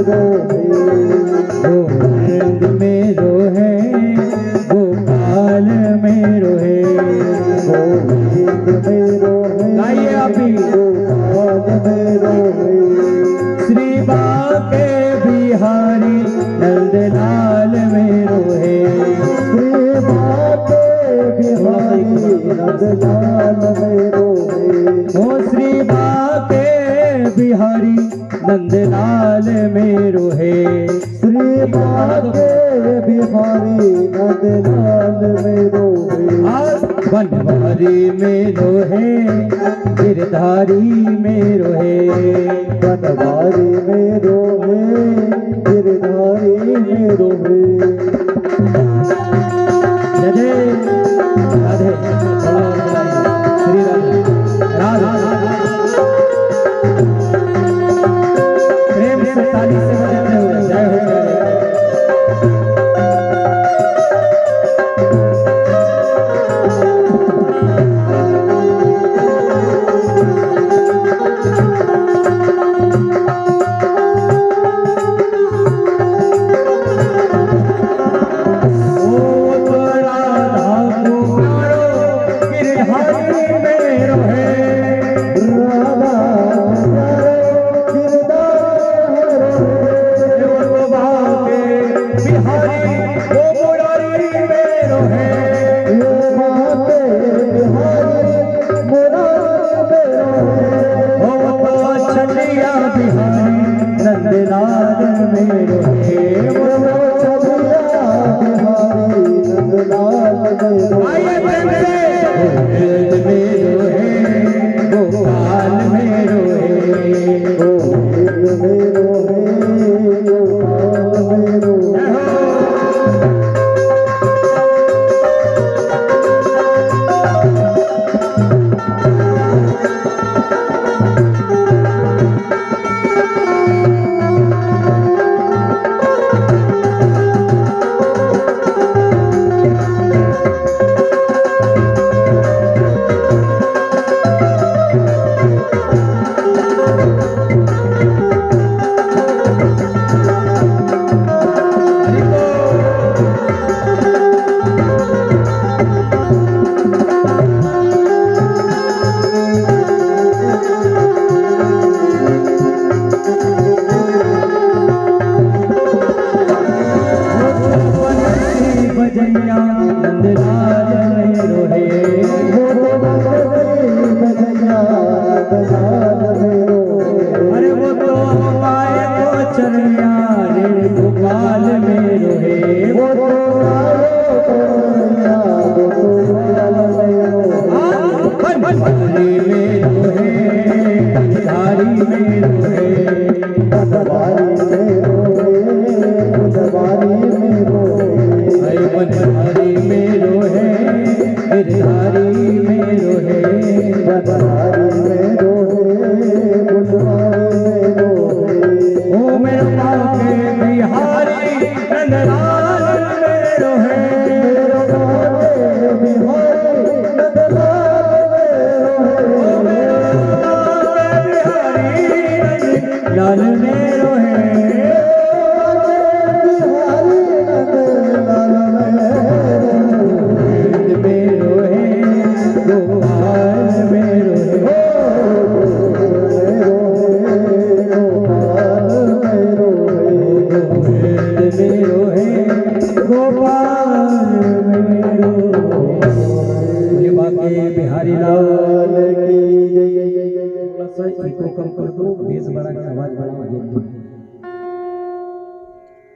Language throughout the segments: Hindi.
रोहे, गोविंद में रोहे, गोपाल में रोहे, गोविंद में रोहे, गाइए अभी। गोपाल में रोहे, श्री बाके बिहारी नंदलाल में रोहे, श्री बाके बिहारी नंदलाल में रोहे, ओ श्री बाके बिहारी नंदलाल में रोहे, श्री बाके बिहारी नंदलाल में रोहे, बनवारी में रोहे, गिरधारी में रोहे, बनवारी में रोहे, गिरधारी में रोहे। राधे राधे श्री राधे राधे प्रेम से ताली से बजाते हुए जय हो जय।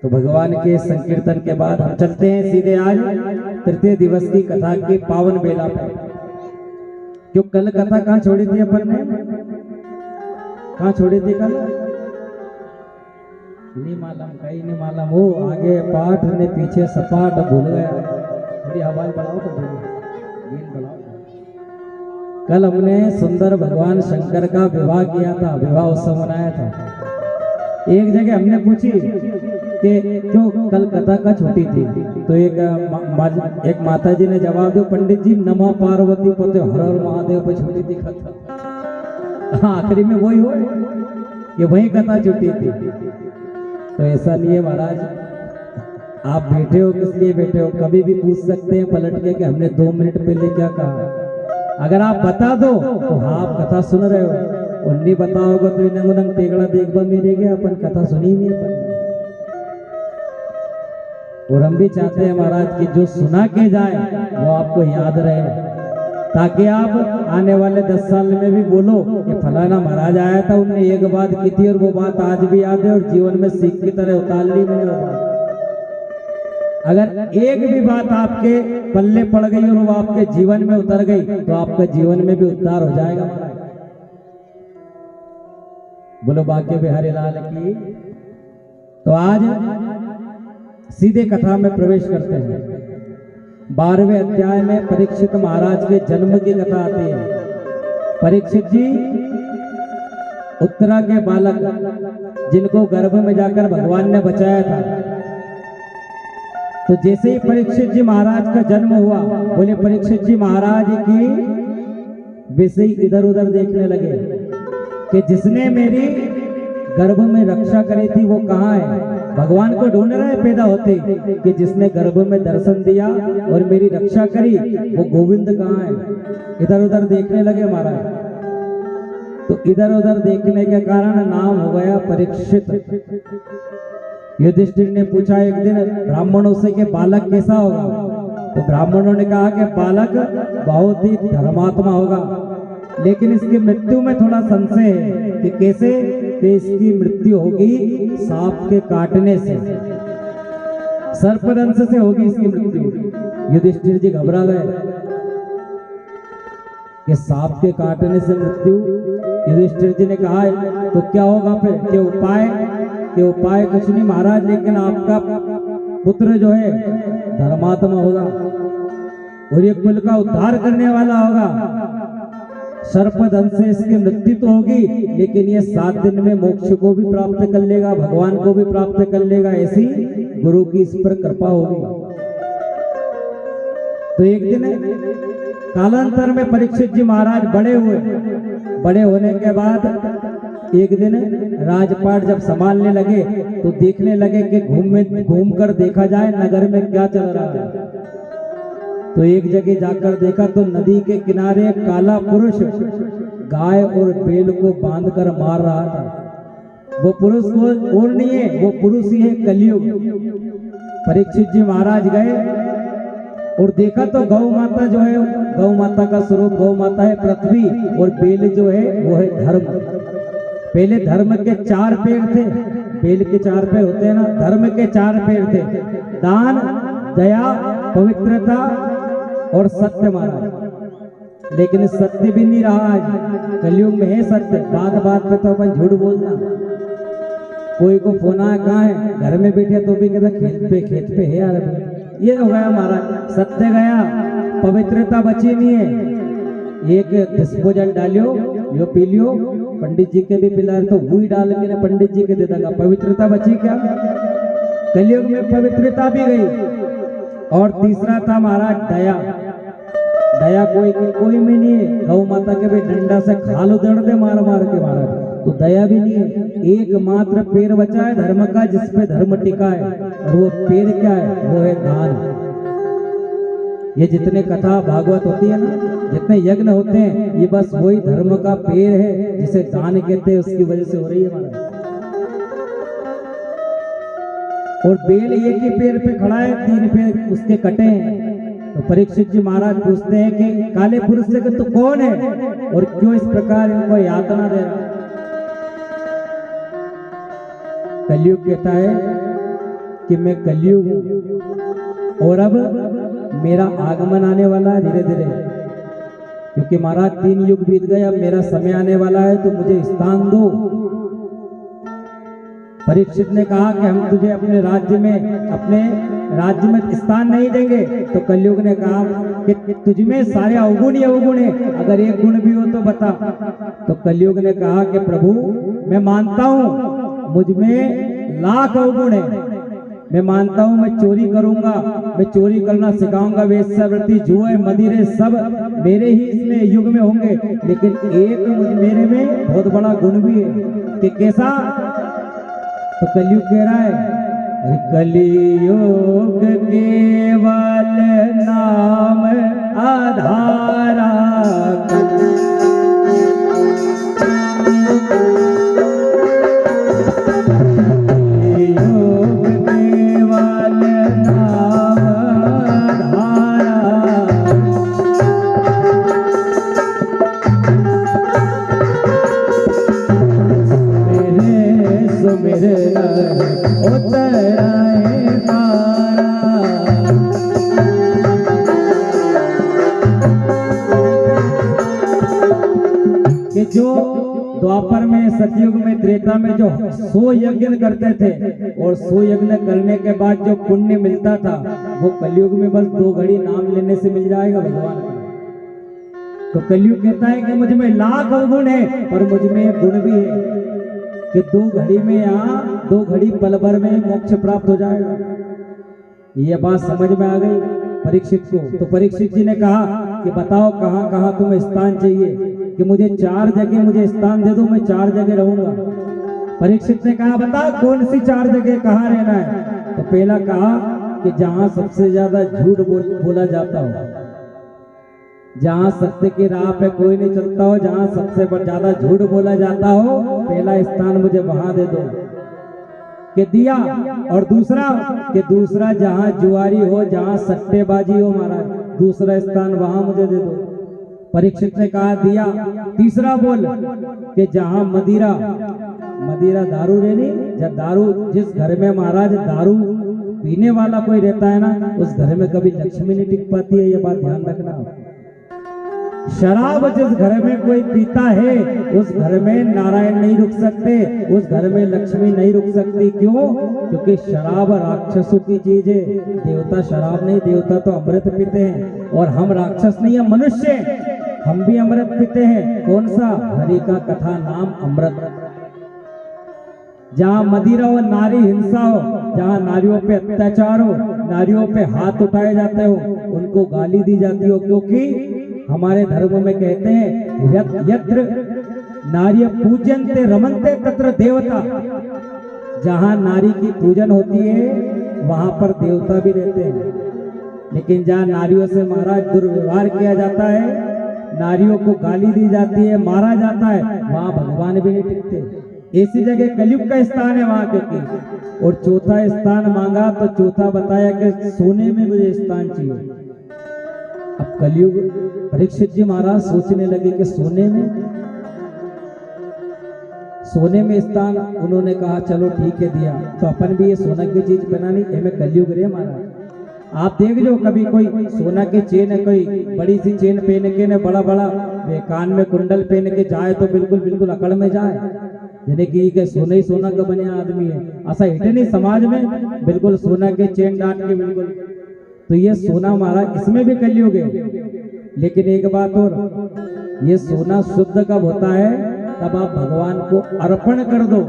तो भगवान के संकीर्तन के बाद हम चलते हैं सीधे आज तृतीय दिवस की कथा के पावन बेला पर। क्यों कल कथा कहाँ छोड़ी थी अपन ने? कहाँ छोड़ी थी कल? नहीं मालूम, कहीं नहीं मालूम। वो आगे पाठ ने पीछे सपाट भूल गया। थोड़ी आवाज बढ़ाओ तो बढ़ाओ। कल हमने सुंदर भगवान शंकर का विवाह किया था, विवाह उत्सव मनाया था। एक जगह हमने पूछी कि क्यों कल कथा का छुट्टी थी, तो एक माता जी ने जवाब दिया, पंडित जी नमा पार्वती पते हर हर महादेव पे छुट्टी थी कथा। आखिरी में वही हो कि वही कथा छुट्टी थी। तो ऐसा नहीं है महाराज, आप बैठे हो किस लिए बैठे हो, कभी भी पूछ सकते हैं पलट के कि हमने 2 मिनट पहले क्या कहा। अगर आप बता दो तो हाँ आप कथा सुन रहे हो, और नहीं बताओगे तो इन्हें उन्हें टेगड़ा देखबा मेरे गया, अपन कथा सुनी नहीं अपन। और हम भी चाहते हैं महाराज कि जो सुना के जाए वो आपको याद रहे, ताकि आप आने वाले 10 साल में भी बोलो कि फलाना महाराज आया था, उनने एक बात की थी और वो बात आज भी याद है और जीवन में सीख की तरह उतार ली मैंने वो बात। अगर एक भी बात आपके पल्ले पड़ गई और वो आपके जीवन में उतर गई तो आपके जीवन में भी उद्धार हो जाएगा महाराज। बोलो बाके बिहारी लाल की। तो आज सीधे कथा में प्रवेश करते हैं। 12वें अध्याय में परीक्षित महाराज के जन्म की कथा आती है। परीक्षित जी उत्तरा के बालक, जिनको गर्भ में जाकर भगवान ने बचाया था। तो जैसे ही परीक्षित जी महाराज का जन्म हुआ, बोले परीक्षित जी महाराज की वैसे ही इधर उधर देखने लगे कि जिसने मेरी गर्भ में रक्षा करी थी वो कहाँ है। भगवान को ढूंढ रहे पैदा होते कि जिसने गर्भ में दर्शन दिया और मेरी रक्षा करी वो गोविंद कहाँ है। इधर उधर देखने लगे महाराज। तो इधर उधर देखने के कारण नाम हो गया परीक्षित। युधिष्ठिर ने पूछा एक दिन ब्राह्मणों से कि बालक कैसा होगा, तो ब्राह्मणों ने कहा कि बालक बहुत ही धर्मात्मा होगा, लेकिन इसकी मृत्यु में थोड़ा संशय है कि कैसे, कि इसकी मृत्यु होगी सांप के काटने से, सर्पदंश से होगी इसकी मृत्यु। युधिष्ठिर जी घबरा गए कि सांप के काटने से मृत्यु। युधिष्ठिर जी ने कहा तो क्या होगा फिर, कि उपाय कुछ नहीं महाराज, लेकिन आपका पुत्र जो है धर्मात्मा होगा और ये कुल का उद्धार करने वाला होगा। सर्पदंश से इसकी मृत्यु तो होगी, लेकिन ये 7 दिन में मोक्ष को भी प्राप्त कर लेगा, भगवान को भी प्राप्त कर लेगा, ऐसी गुरु की इस पर कृपा होगी। तो एक दिन कालांतर में परीक्षित जी महाराज बड़े हुए। बड़े होने के बाद एक दिन राजपाट जब संभालने लगे तो देखने लगे कि घूम कर देखा जाए नगर में क्या चल रहा है। तो एक जगह जाकर देखा तो नदी के किनारे एक काला पुरुष गाय और बैल को बांधकर मार रहा था। वो पुरुष और नहीं है, वो पुरुष ही है कलयुग। परीक्षित जी महाराज गए और देखा तो गौ माता जो है, गौ माता का स्वरूप गौ माता है पृथ्वी, और बैल जो है वो है धर्म। पहले धर्म के 4 पैर थे, बैल के 4 पैर होते हैं ना, धर्म के 4 पैर थे, दान, दया, पवित्रता और सत्य महाराज। लेकिन सत्य भी नहीं रहा आज, कलयुग में है सत्य, बात बात पे तो अपन झूठ बोलना। कोई को फोन आया कहाँ है, घर में बैठे तो भी कहता खेत पे है यार। ये हो गया महाराज, सत्य गया, पवित्रता बची नहीं है। एक डिस्पोजल डालियो, यो पी लियो, पंडित जी के भी पिला तो वही डाल के ना पंडित जी के दे देगा, पवित्रता बची क्या। कलयुग में पवित्रता भी गई। और तीसरा था महाराज दया। दया कोई में नहीं है, गौ माता के भी डंडा से खाल उधड़ दे मार मार के महाराज, तो दया भी नहीं है। एकमात्र पैर बचा है धर्म का, जिसपे धर्म टिका है, और वो पैर क्या है, वो है दान। ये जितने कथा भागवत होती है ना, जितने यज्ञ होते हैं, ये बस वही धर्म का पैर है, जिसे दान कहते हैं, उसकी वजह से हो रही है महाराज। और बैल एक ही पैर पे खड़ा है, 3 पैर उसके कटे हैं। तो परीक्षित जी महाराज पूछते हैं कि काले पुरुष से तो कौन है और क्यों इस प्रकार इनको यातना दे रहा। कलयुग कहता है कि मैं कलयुग हूं और अब मेरा आगमन आने वाला है धीरे धीरे, क्योंकि महाराज 3 युग बीत गए, अब मेरा समय आने वाला है, तो मुझे स्थान दो। परीक्षित ने कहा कि हम तुझे अपने राज्य में स्थान नहीं देंगे। तो कलयुग ने कहा कि तुझमें सारे अवगुण ही अवगुण है, अगर एक गुण भी हो तो बता। तो कलयुग ने कहा कि प्रभु मैं मानता हूँ मुझमें लाख अवगुण है, मैं मानता हूँ मैं चोरी करूंगा, मैं चोरी करना सिखाऊंगा, वेश्यावृत्ति, जुए, मदिरे सब मेरे ही इसमें युग में होंगे, लेकिन एक मेरे में बहुत बड़ा गुण भी है कि कैसा, तो कलयुग कह रहा है, अरे कलियुग केवल नाम आधारा, कलियुग केवल नाम आधारा, मेरे उतराए तारा। कि जो द्वापर में, सतयुग में, त्रेता में जो 100 यज्ञ करते थे और 100 यज्ञ करने के बाद जो पुण्य मिलता था वो कलयुग में बस 2 घड़ी नाम लेने से मिल जाएगा भगवान का। तो कलयुग कहता है कि मुझ में लाख अवगुण है पर मुझ में एक गुण भी है कि 2 घड़ी में या 2 घड़ी पल भर में मोक्ष प्राप्त हो जाएगा। ये बात समझ में आ गई परीक्षित को। तो परीक्षित जी ने कहा कि बताओ कहाँ कहाँ तुम्हें स्थान चाहिए, कि मुझे 4 जगह मुझे स्थान दे दो, मैं 4 जगह रहूंगा। परीक्षित ने कहा बताओ कौन सी 4 जगह, कहाँ रहना है। तो पहला कहा कि जहां सबसे ज्यादा झूठ बोला जाता हो, जहां सत्य की राह पे कोई नहीं चलता हो, जहां सबसे ज्यादा झूठ बोला जाता हो, पहला स्थान मुझे वहां दे दो कि दिया। और दूसरा जहां जुआरी हो, जहां सट्टेबाजी हो महाराज, दूसरा स्थान वहां मुझे दे दो। परीक्षित ने कहा दिया। तीसरा बोल कि जहां मदिरा दारू रहनी, जब दारू जिस घर में महाराज दारू पीने वाला कोई रहता है ना, उस घर में कभी लक्ष्मी नहीं टिक पाती है, ये बात ध्यान रखना। शराब जिस घर में कोई पीता है उस घर में नारायण नहीं रुक सकते, उस घर में लक्ष्मी नहीं रुक सकती। क्यों? क्योंकि शराब राक्षसों की चीज है, देवता शराब नहीं, देवता तो अमृत पीते हैं। और हम राक्षस नहीं है, मनुष्य, हम भी अमृत पीते हैं। कौन सा? हरि का कथा नाम अमृत। जहाँ मदिरा हो, नारी हिंसा हो, जहाँ नारियों पे अत्याचार हो, नारियों पे हाथ उठाए जाते हो, उनको गाली दी जाती हो, क्योंकि हमारे धर्म में कहते हैं यत्र नार्य पूजनते रमनते तत्र देवता। जहां नारी की पूजन होती है वहां पर देवता भी रहते हैं। लेकिन जहां नारियों से महाराज दुर्व्यवहार किया जाता है, नारियों को गाली दी जाती है, मारा जाता है, वहां भगवान भी नहीं टिकते। ऐसी जगह कलयुग का स्थान है वहां क्योंकि। और चौथा स्थान मांगा तो चौथा बताया कि सोने में मुझे स्थान चाहिए। अब कलयुग परीक्षित जी महाराज सोचने लगे कि सोने में स्थान। उन्होंने कहा चलो ठीक है दिया, तो अपन भी ये सोना की चीज पहनानी, हमें कलयुग रे महाराज। आप देख जो कभी कोई सोना की चेन है, कोई बड़ी सी चेन पहन के न बड़ा वे कान में कुंडल पहन के जाए तो बिल्कुल अकड़ में जाए, यानी कि सोना ही सोना का बने आदमी है। ऐसा हिट नहीं समाज में, बिल्कुल सोना के चेन डांट के बिल्कुल। तो ये सोना महाराज इसमें भी कलयुग है। लेकिन एक बात और, ये सोना शुद्ध कब होता है? तब आप भगवान को अर्पण कर दो।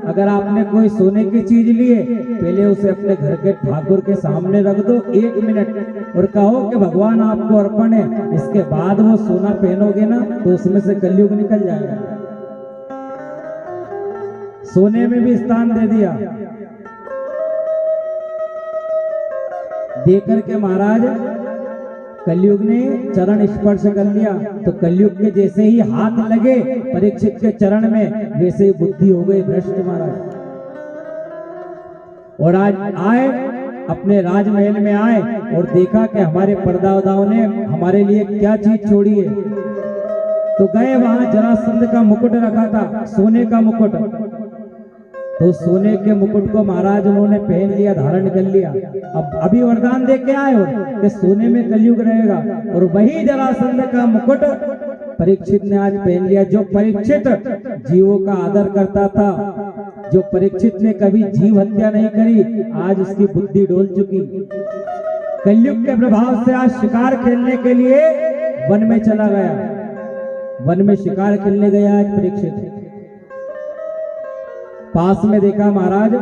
अगर आपने कोई सोने की चीज ली है, पहले उसे अपने घर के ठाकुर के सामने रख दो 1 मिनट और कहो कि भगवान आपको अर्पण है। इसके बाद वो सोना पहनोगे ना तो उसमें से कलयुग निकल जाएगा। सोने में भी स्थान दे दिया। देकर के महाराज कलयुग ने चरण स्पर्श कर लिया, तो कलयुग के जैसे ही हाथ लगे परीक्षित के चरण में, वैसे ही बुद्धि हो गई भ्रष्ट महाराज। और आज आए अपने राजमहल में आए और देखा कि हमारे परदादाओं ने हमारे लिए क्या चीज छोड़ी है। तो गए वहां, जरासंध का मुकुट रखा था, सोने का मुकुट। तो सोने के मुकुट को महाराज उन्होंने पहन लिया, धारण कर लिया। अब अभी वरदान दे के आए हो कि सोने में कलयुग रहेगा, और वही जरासंध का मुकुट परीक्षित ने आज पहन लिया। जो परीक्षित जीवों का आदर करता था, जो परीक्षित ने कभी जीव हत्या नहीं करी, आज उसकी बुद्धि डोल चुकी। कलयुग के प्रभाव से आज शिकार खेलने के लिए वन में चला गया, वन में शिकार खेलने गया आज परीक्षित। पास में देखा महाराज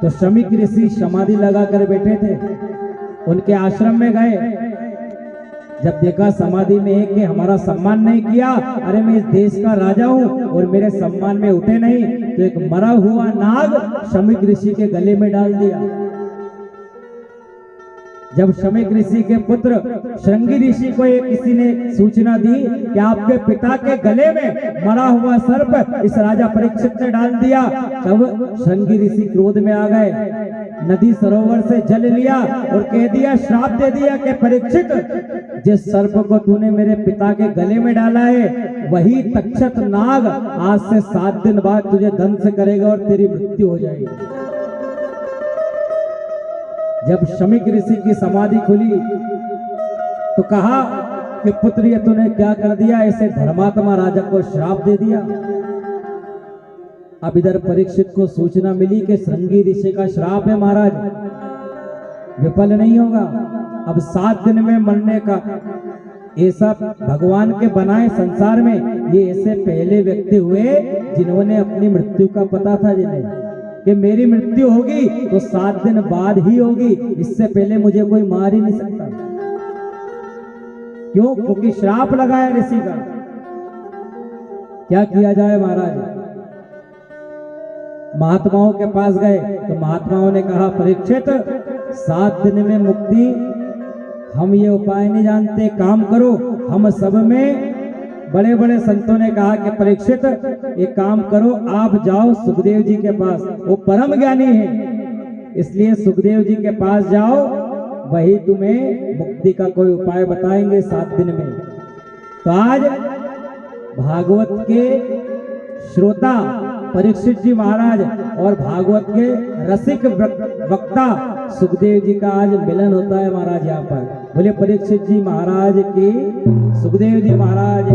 तो शमीक ऋषि समाधि लगा कर बैठे थे, उनके आश्रम में गए। जब देखा समाधि में है कि हमारा सम्मान नहीं किया, अरे मैं इस देश का राजा हूँ और मेरे सम्मान में उठे नहीं, तो एक मरा हुआ नाग शमीक ऋषि के गले में डाल दिया। जब शमीक ऋषि के पुत्र श्रृंगी ऋषि को एक किसी ने सूचना दी कि आपके पिता के गले में मरा हुआ सर्प इस राजा परीक्षित ने डाल दिया, तब श्रृंगी ऋषि क्रोध में आ गए, नदी सरोवर से जल लिया और कह दिया, श्राप दे दिया कि परीक्षित, जिस सर्प को तूने मेरे पिता के गले में डाला है वही तक्षक नाग आज से 7 दिन बाद तुझे दंश करेगा और तेरी मृत्यु हो जाएगी। जब शमीक ऋषि की समाधि खुली तो कहा कि पुत्र ये तूने क्या कर दिया, ऐसे धर्मात्मा राजा को श्राप दे दिया। अब इधर परीक्षित को सूचना मिली कि श्रृंगी ऋषि का श्राप है महाराज, विफल नहीं होगा, अब 7 दिन में मरने का। ऐसा भगवान के बनाए संसार में ये ऐसे पहले व्यक्ति हुए जिन्होंने अपनी मृत्यु का पता था, जिन्हें कि मेरी मृत्यु होगी तो 7 दिन बाद ही होगी, इससे पहले मुझे कोई मार ही नहीं सकता। क्यों? क्योंकि श्राप लगाया ऋषि का। क्या किया जाए महाराज? महात्माओं के पास गए तो महात्माओं ने कहा, परीक्षित 7 दिन में मुक्ति, हम ये उपाय नहीं जानते, काम करो। हम सब में बड़े बड़े संतों ने कहा कि परीक्षित एक काम करो, आप जाओ सुखदेव जी के पास, वो परम ज्ञानी है, इसलिए सुखदेव जी के पास जाओ, वही तुम्हें मुक्ति का कोई उपाय बताएंगे 7 दिन में। तो आज भागवत के श्रोता परीक्षित जी महाराज और भागवत के रसिक वक्ता सुखदेव जी का आज मिलन होता है महाराज। यहाँ पर बोले परीक्षित जी महाराज की, सुखदेव जी महाराज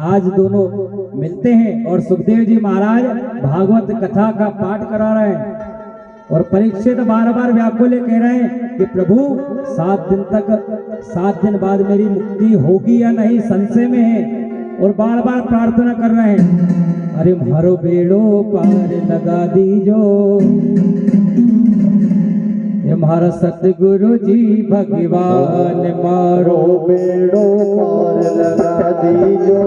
आज दोनों मिलते हैं और सुखदेव जी महाराज भागवत कथा का पाठ करा रहे हैं और परीक्षित बार बार व्याकुल कह रहे हैं कि प्रभु 7 दिन बाद मेरी मुक्ति होगी या नहीं, संशय में है और बार बार प्रार्थना कर रहे हैं, अरे मारो बेड़ो पार लगा दीजो, ये हमारा सतगुरु जी भगवान, मारो बेड़ो पार लगा दीजो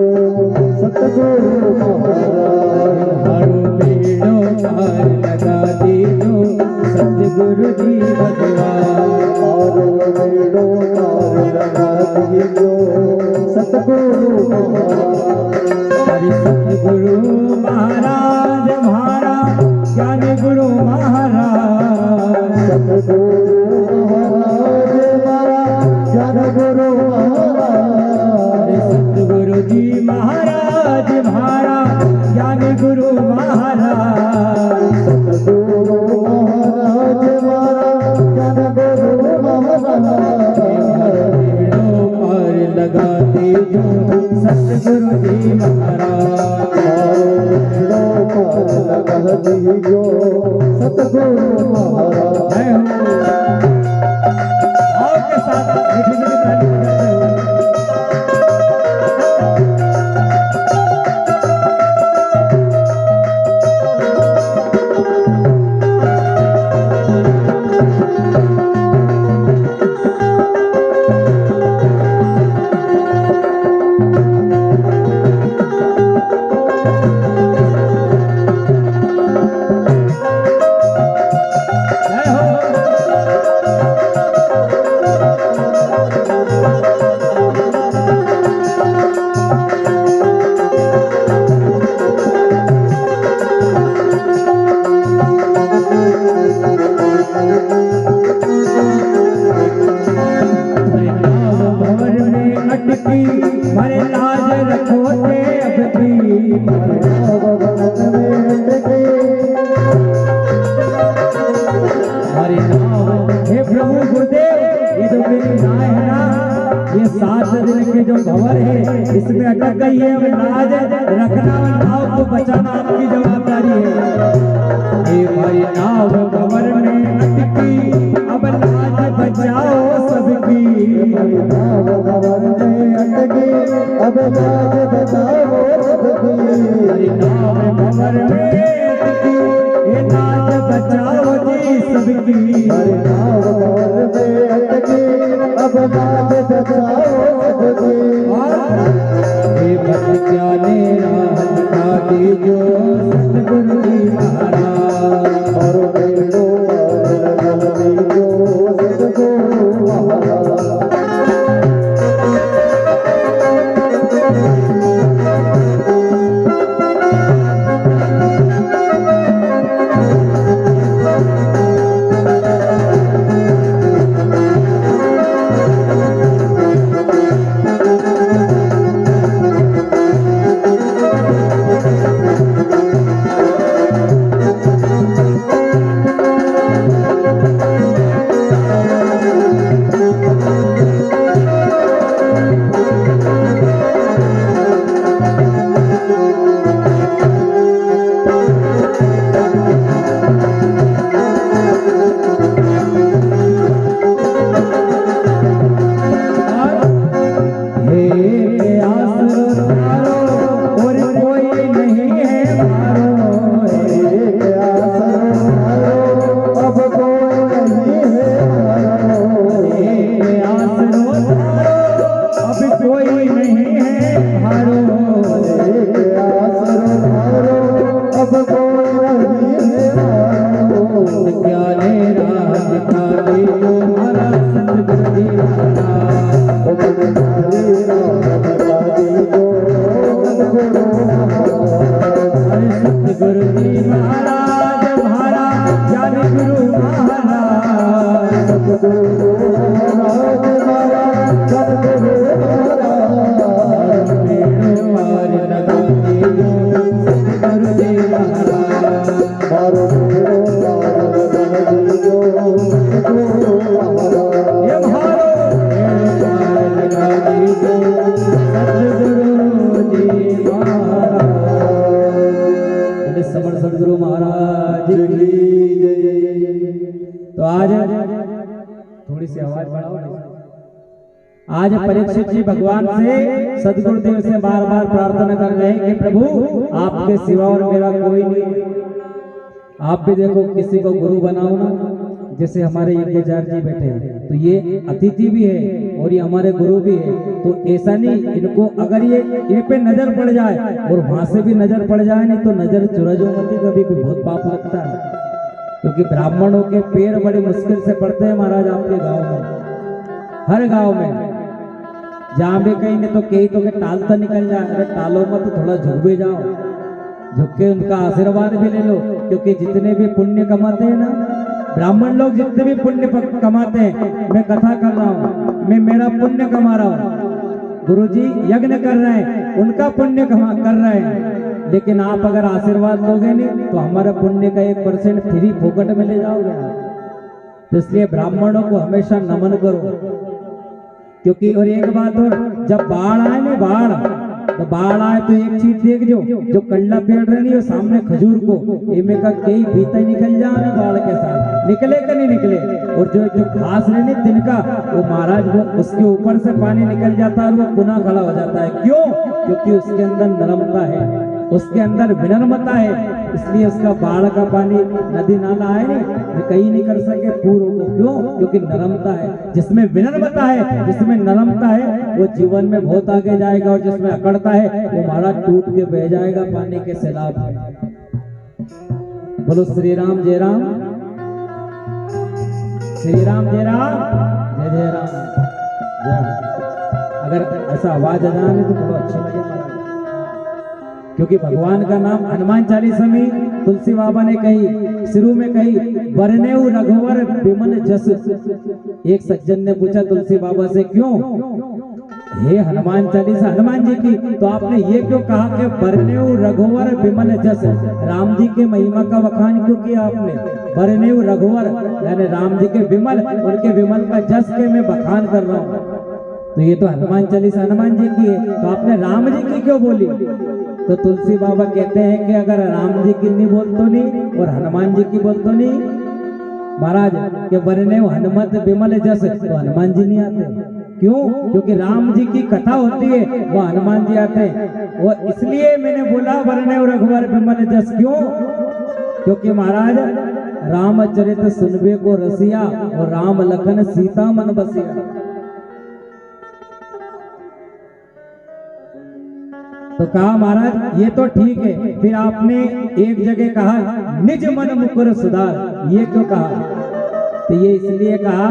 सतगुरु महाराज, मारो बेड़ो पार लगा दीजो सतगुरु जी भगवान, मारो बेड़ो पार लगा दीजो सतगुरु महाराज, हरि सतगुरु महाराज हमारा ज्ञान गुरु महाराज, सतगुरु महाराज हमारा ज्ञान गुरु महाराज, सतगुरु जी महाराज हमारा ज्ञान गुरु महाराज, सतगुरु महाराज हमारा ज्ञान गुरु महाराज, पार लगा दीजो सतगुरु जी महाराज, पार लगा दीजो सतगुरु महाराज। जय हो। और के साथ मीठी मीठी ताली बजाते हुए मरे लाज रखो थे अब की, हरे नाम हे प्रभु गुरुदेव, ये जो मेरी नाव है ना, ये 7 दिन के जो भंवर है इसमें अटक गई है, अब लाज रखना और नाव को बचाना आपकी जवाबदारी है। हे हमारी नाव भंवर में अटकी, अब लाज बचाओ सबकी, नाव भंवर में अटकी, अब लाज बचाओ सबकी, हरि नाम भंवर में अटकी, ये लाज बचाओ जी सबकी, हरि नाव भंवर में अटकी, अब लाज बचाओ सबकी। हे बच क्या नेरा दिखा दीजो सतगुरु जी महाराज। और बेड़ों पार लगा दीजो सतगुरु महाराज। सदगुरु महाराज की जय। तो आज थोड़ी सी आवाज बढ़ाओ। आज परीक्षित जी भगवान से सदगुरुदेव से बार बार प्रार्थना कर रहे हैं कि प्रभु आपके सिवा और मेरा कोई नहीं। आप भी देखो किसी को गुरु बनाओ ना, जैसे हमारे यज्ञाचार्य जी बैठे हैं तो ये अतिथि भी है और ये हमारे गुरु भी है। तो ऐसा नहीं, इनको अगर ये इन पे नजर पड़ जाए और वहां से भी नजर पड़ जाए नहीं तो नजर चुराजो मत, कभी भी बहुत पाप लगता है। क्योंकि ब्राह्मणों के पैर बड़ी मुश्किल से पड़ते हैं महाराज आपके गांव में, हर गांव में जहां भी कहीं नहीं तो कहीं तो के टालता निकल जाए। अरे टालो मत, थोड़ा झुक भी जाओ, झुक के उनका आशीर्वाद भी ले लो। क्योंकि जितने भी पुण्य कमाते हैं ना ब्राह्मण लोग, जितने भी पुण्य कमाते हैं, मैं कथा कर रहा हूँ, मैं मेरा पुण्य कमा रहा हूँ, गुरुजी यज्ञ कर रहे हैं उनका पुण्य कर रहे हैं। लेकिन आप अगर आशीर्वाद लोगे नहीं तो हमारा पुण्य का 1% फ्री फोकट में ले जाओगे। तो इसलिए ब्राह्मणों को हमेशा नमन करो। क्योंकि और एक बात और, जब बाढ़ आए ना बाढ़ आए तो एक चीज देख जो कंडा पेड़ रही है सामने खजूर को इमे का कई भीतर निकल जाए बाढ़ के साथ, निकले कि नहीं निकले। और जो घास रहनी तिनका वो महाराज वो उसके ऊपर से पानी निकल जाता है और वो पुनः खड़ा हो जाता है। क्यों? क्योंकि उसके अंदर नरमता है, उसके अंदर विनम्रता है, इसलिए उसका बाढ़ का पानी नदी नाला है नहीं कहीं नहीं कर सके पूर्व को। क्यों? क्योंकि नरमता है, जिसमें विनम्रता है, जिसमें नरमता है वो जीवन में बहुत आगे जाएगा। और जिसमें अकड़ता है वो महाराज टूट के बह जाएगा पानी के सैलाब में। बोलो श्री राम जय राम, श्री राम जय राम, जय जय राम जय। अगर ऐसा आवाज आ जाए तो थोड़ा अच्छा लगे महाराज। क्योंकि भगवान का नाम हनुमान चालीसा में तुलसी बाबा ने कही, शुरू में कही, वरनेउ रघुवर विमल जस। एक सज्जन ने पूछा तुलसी बाबा से, क्यों हे हनुमान चालीसा हनुमान जी की, तो आपने ये क्यों कहा कि वरनेउ रघुवर विमल जस, राम जी के महिमा का वखान क्यों किया आपने? वरनेउ रघुवर यानी राम जी के विमल, उनके विमल का जस के मैं बखान कर रहा हूँ। तो ये तो हनुमान चालीसा हनुमान जी की है, तो आपने राम जी की क्यों बोली? तो तुलसी बाबा कहते हैं कि अगर राम जी की नहीं बोल तो नहीं और हनुमान जी की बोल तो नहीं महाराज के वरने हनुमत विमल जस, तो हनुमान जी नहीं आते। क्यों? क्योंकि राम जी की कथा होती है वो हनुमान जी आते हैं। और इसलिए मैंने बोला वरने रघुवर विमल जस। क्यों? क्योंकि महाराज रामचरित सुनबे को रसिया और राम लखन सीता मन बसिया। तो कहा महाराज ये तो ठीक है, फिर आपने एक जगह कहा निज मन मुकुर सुधार, ये क्यों कहा? तो ये इसलिए कहा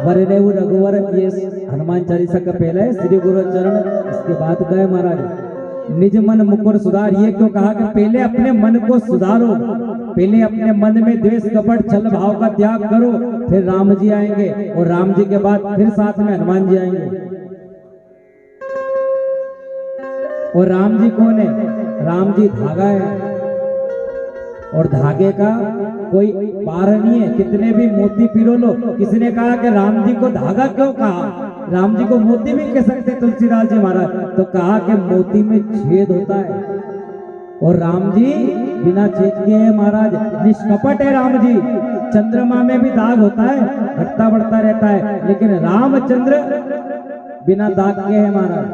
वरदेव रघुवर, ये हनुमान चालीसा का पहला है, श्री गुरु चरण इसके बाद गए महाराज निज मन मुकुर सुधार। ये क्यों कहा कि पहले अपने मन को सुधारो, पहले अपने मन में द्वेष कपट छल भाव का त्याग करो, फिर राम जी आएंगे, और राम जी के बाद फिर साथ में हनुमान जी आएंगे। और राम जी कौन है? राम जी धागा है, और धागे का कोई पार नहीं है, कितने भी मोती पिरो लो। किसी ने कहा कि राम जी को धागा क्यों कहा? राम जी को मोती भी कह सकते तुलसीदास जी महाराज। तो कहा कि मोती में छेद होता है, और राम जी बिना छेद के है महाराज, निष्कपट है राम जी। चंद्रमा में भी दाग होता है, घटता बढ़ता रहता है, लेकिन रामचंद्र बिना दाग के है महाराज।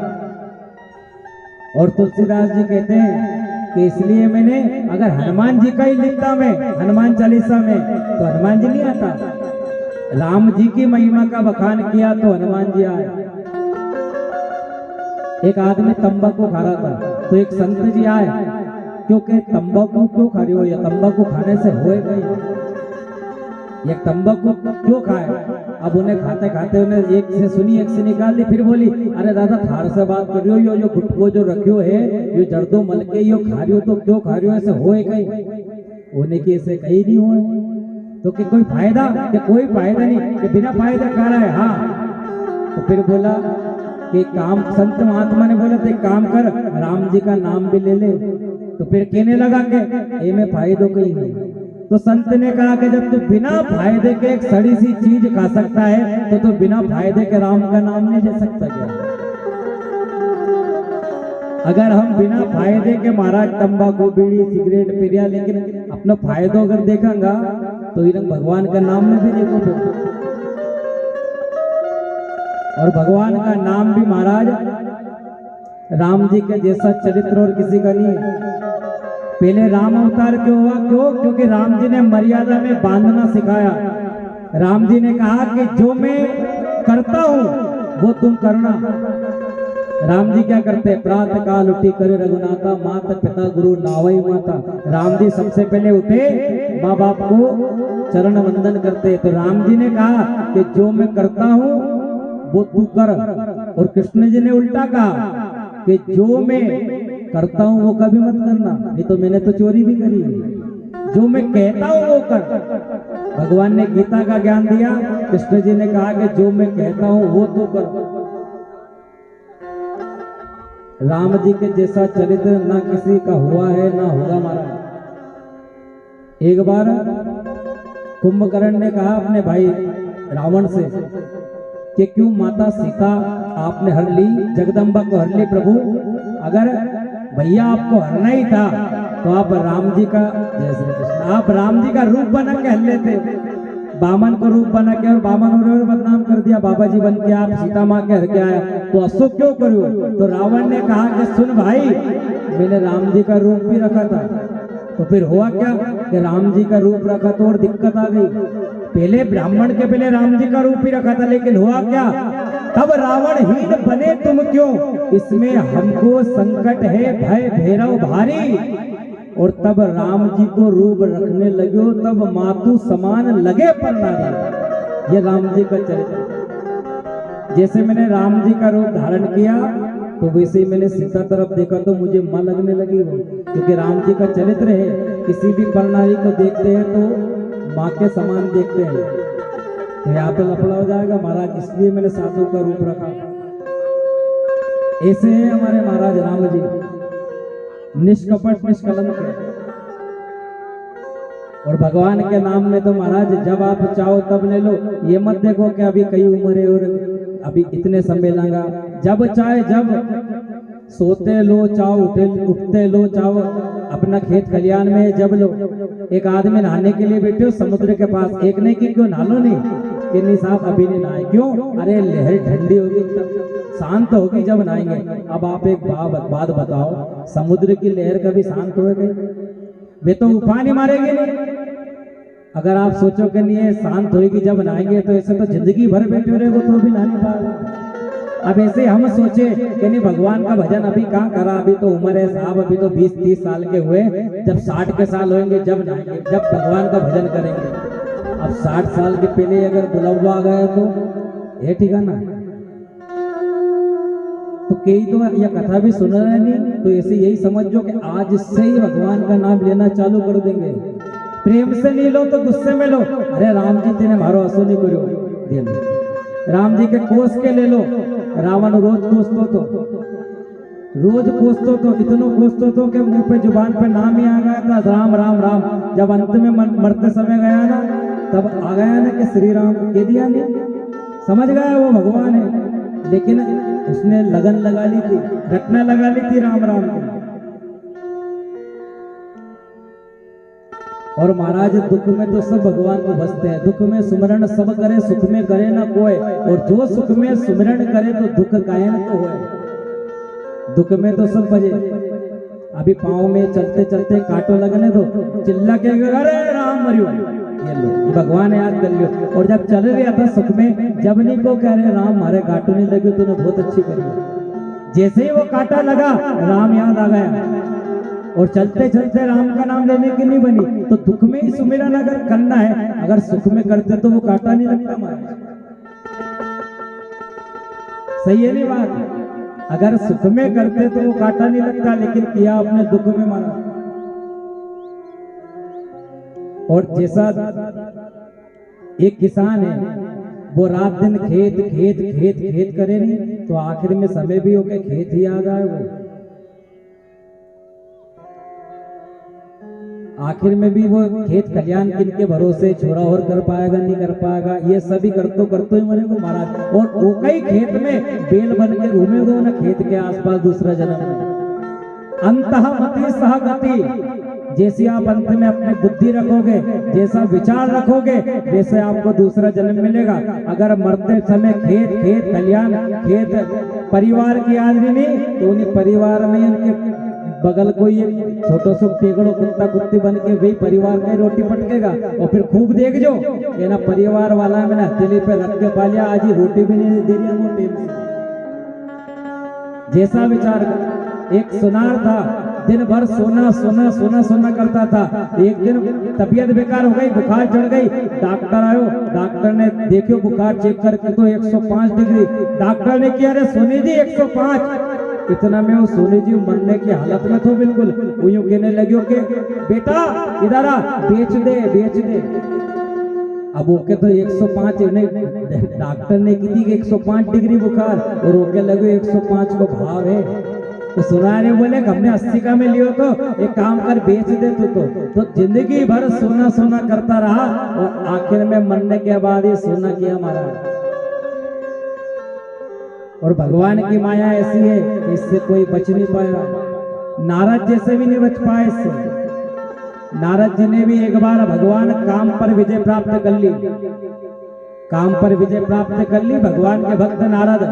और तुलसीदास जी कहते हैं कि इसलिए मैंने, अगर हनुमान जी का ही लिखता मैं हनुमान चालीसा में, तो हनुमान जी नहीं आता। राम जी की महिमा का बखान किया तो हनुमान जी आए। एक आदमी तंबाकू खा रहा था, तो एक संत जी आए, क्योंकि तंबाकू क्यों खा रही हो, या तंबाकू खाने से होए गई, ये तंबाकू क्यों खाए? अब उन्हें खाते खाते उन्हें एक से सुनी, एक से निकाल ली, फिर बोली अरे दादा थार से बात कर रही हो, यो गुटको जो रखियो है, यो जर्दो मल के यो खा रही हो, तो क्यों खा रही हो, ऐसे होए गई? होने की ऐसे कहीं नहीं हुए, तो कि कोई फायदा? कि कोई फायदा नहीं, कि बिना फायदा खा रहा है। हाँ, तो फिर बोला कि काम, संत महात्मा ने बोला तो एक काम कर, राम जी का नाम भी ले ले। तो फिर कहने लगा कि ए में फायदों कहीं नहीं। तो संत ने कहा कि जब तू बिना फायदे के एक सड़ी सी चीज खा सकता है, तो तू बिना फायदे के राम का नाम नहीं ले सकता क्या? अगर हम बिना फायदे के महाराज तंबाकू बीड़ी सिगरेट पिरिया, लेकिन अपना फायदो अगर देखेंगा तो इधर भगवान का नाम में भी देखो तो। और भगवान का नाम भी महाराज राम जी के जैसा चरित्र और किसी का नहीं है। पहले राम अवतार क्यों हुआ? क्यों? क्योंकि राम जी ने मर्यादा में बांधना सिखाया। राम जी ने कहा कि जो मैं करता हूं वो तुम करना। राम जी क्या करते? प्रातः काल उठी करे रघुनाथा, माता पिता गुरु नावई माता। राम जी सबसे पहले उठे, माँ बाप को चरण वंदन करते। तो राम जी ने कहा कि जो मैं करता हूं वो तू कर। और कृष्ण जी ने उल्टा कहा कि जो मैं करता हूं वो कभी मत करना, नहीं तो मैंने तो चोरी भी करी है। जो मैं कहता हूं वो कर। भगवान ने गीता का ज्ञान दिया, कृष्ण जी ने कहा कि जो मैं कहता हूं वो तो कर। राम जी के जैसा चरित्र ना किसी का हुआ है ना होगा महाराज। एक बार कुंभकर्ण ने कहा अपने भाई रावण से कि क्यों माता सीता आपने हर ली, जगदम्बा को हर ली प्रभु, अगर भैया आपको हरना ही था तो आप राम जी का, जय श्री कृष्ण, आप राम जी का रूप बना के हर लेते। बामन को रूप बना के, और बामन और बदनाम कर दिया, बाबा जी बन के आप सीता माँ के हर के आया, तो अशोक क्यों करो? तो रावण ने कहा कि सुन भाई, मैंने राम जी का रूप भी रखा था। तो फिर हुआ क्या कि राम जी का रूप रखा तो और दिक्कत आ गई। पहले ब्राह्मण के पहले राम जी का रूप ही रखा था, लेकिन हुआ क्या? तब रावणहीन बने तुम क्यों, इसमें हमको संकट है भय भैरव भारी। और तब राम जी को रूप रखने लगे, तब मातु समान लगे पर नारी। ये राम जी का चरित्र। जैसे मैंने राम जी का रूप धारण किया, तो वैसे ही मैंने सीता तरफ देखा तो मुझे मां लगने लगी वो, क्योंकि राम जी का चरित्र है। किसी भी परनारी को देखते हैं तो माँ के समान देखते हैं। तो यहाँ पे लफड़ा हो जाएगा महाराज, इसलिए मैंने सासू का रूप रखा। ऐसे है हमारे महाराज राम जी, निष्कपट निष्कलंक है। और भगवान के नाम में तो महाराज जब आप चाहो तब ले लो। ये मत देखो कि अभी कई उम्र है और अभी इतने समय लगा। जब चाहे जब सोते लो, चाहो उठते लो, चाहो अपना खेत खलियान में जब लो। एक आदमी नहाने के लिए बैठे हो समुद्र के पास, एक ने की क्यों नहा लो नहीं कि नहीं साहब अभी नहीं नहाए, क्यों? अरे लहर ठंडी होगी, तब शांत होगी जब नहाएंगे। अब आप एक बात बताओ, समुद्र की लहर कभी शांत होगी? वे तो उफान ही मारेगी नहीं। अगर आप सोचो कि नहीं शांत होगी जब नहाएंगे, तो ऐसे तो जिंदगी भर बैठे रहेगो तो भी नहा नहीं पाएगा। अब ऐसे हम सोचे कि नहीं भगवान का भजन अभी कहाँ करा, अभी तो उम्र है साहब, अभी तो 20-30 साल के हुए, जब 60 के साल होंगे जब नहाएंगे, जब भगवान का भजन करेंगे। अब 60 साल के पहले अगर बुलावा आ गया तो ये ठिकाना, तो कई तो यह कथा भी सुन रहे नहीं, तो ऐसे यही समझो कि आज से ही भगवान का नाम लेना चालू कर देंगे। प्रेम से नहीं लो तो गुस्से में लो। अरे राम जी तेने मारो असो नहीं करो, राम जी के कोस के ले लो। रावण रोज कोसतो तो, रोज कोसतो तो, इतनो कोसतो तो कि मुंह पे जुबान पे नाम ही आ गया था, राम राम राम। जब अंत में मरते समय गया ना, तब आ गया ना कि श्री राम कह दिया, नहीं समझ गया वो भगवान है, लेकिन उसने लगन लगा ली थी, घटना लगा ली थी राम राम की। और महाराज दुख में तो सब भगवान को बसते हैं, दुख में सुमरण सब करे, सुख में करे ना कोई। और जो सुख में सुमरण करे तो दुख काहे न तो होए। दुख में तो सब बजे, अभी पाँव में चलते चलते कांटो लगने दो, चिल्ला के अरे राम मरियो, ये लो भगवान याद कर लियो। और जब चल रहा था सुख में, जब नहीं को कह रहे राम हमारे कांटो नहीं लगे, तूने बहुत अच्छी करी। जैसे ही वो कांटा लगा राम याद आ गया, और चलते चलते राम का नाम लेने की नहीं बनी। तो दुख में ही सुमिरन अगर करना है, अगर सुख में करते तो वो कांटा नहीं लगता महाराज। सही है नहीं बात? अगर सुख में करते तो वो कांटा नहीं लगता, लेकिन किया अपने दुख में महाराज। और जैसा एक किसान है, वो रात दिन खेत खेत खेत खेत करे नहीं, तो आखिर में समय भी होके खेत ही याद आए। वो आखिर में भी वो खेत कल्याण किनके भरोसे, छोरा और कर पाएगा नहीं कर पाएगा, ये सभी करते ही मरे को महाराज। और वो कई खेत में बेल बन के घूमेगो ना खेत के आसपास दूसरा जन्म में। अंतः मति सह गति, जैसे आप अंत में अपने बुद्धि रखोगे, जैसा विचार रखोगे, वैसे आपको दूसरा जन्म मिलेगा। अगर मरते समय खेत खेत कल्याण खेत परिवार की याद नहीं, तो उन्हीं परिवार में उनके बगल को ये छोटो सो टेगड़ो कुत्ता कुत्ती बन के वही परिवार में रोटी पटकेगा। और फिर खूब देख जो ये ना परिवार वाला में ना हथेली पे रख के पालिया, आज ही रोटी भी नहीं दे रही वो टेम से। जैसा विचार कर, एक सुनार था, दिन भर सोना सोना सोना सोना करता था। एक दिन तबीयत बेकार हो गई, बुखार चढ़ गई, डॉक्टर आयो, डॉक्टर ने देखो बुखार चेक करके तो 105 डिग्री। डॉक्टर ने किया, अरे सोनी जी 105। इतना में वो सोनी जी मरने की हालत में तो बिल्कुल वो यूं कहने लगे कि बेटा इधर आ, बेच दे बेच दे। अब ओके तो 105 नहीं, डॉक्टर ने की थी 105 डिग्री बुखार, और ओके लगे 105 को भाव है। तो सुनारे बोले हमने 80 का में लियो, तो एक काम कर बेच दे तो जिंदगी भर सोना सोना करता रहा, और आखिर में मरने के बाद ये सोना किया हमारा। और भगवान की माया ऐसी है कि इससे कोई बच नहीं पाया। नारद जैसे भी नहीं बच पाए इससे। नारद जी ने भी एक बार भगवान काम पर विजय प्राप्त कर ली, काम पर विजय प्राप्त कर ली। भगवान के भक्त नारद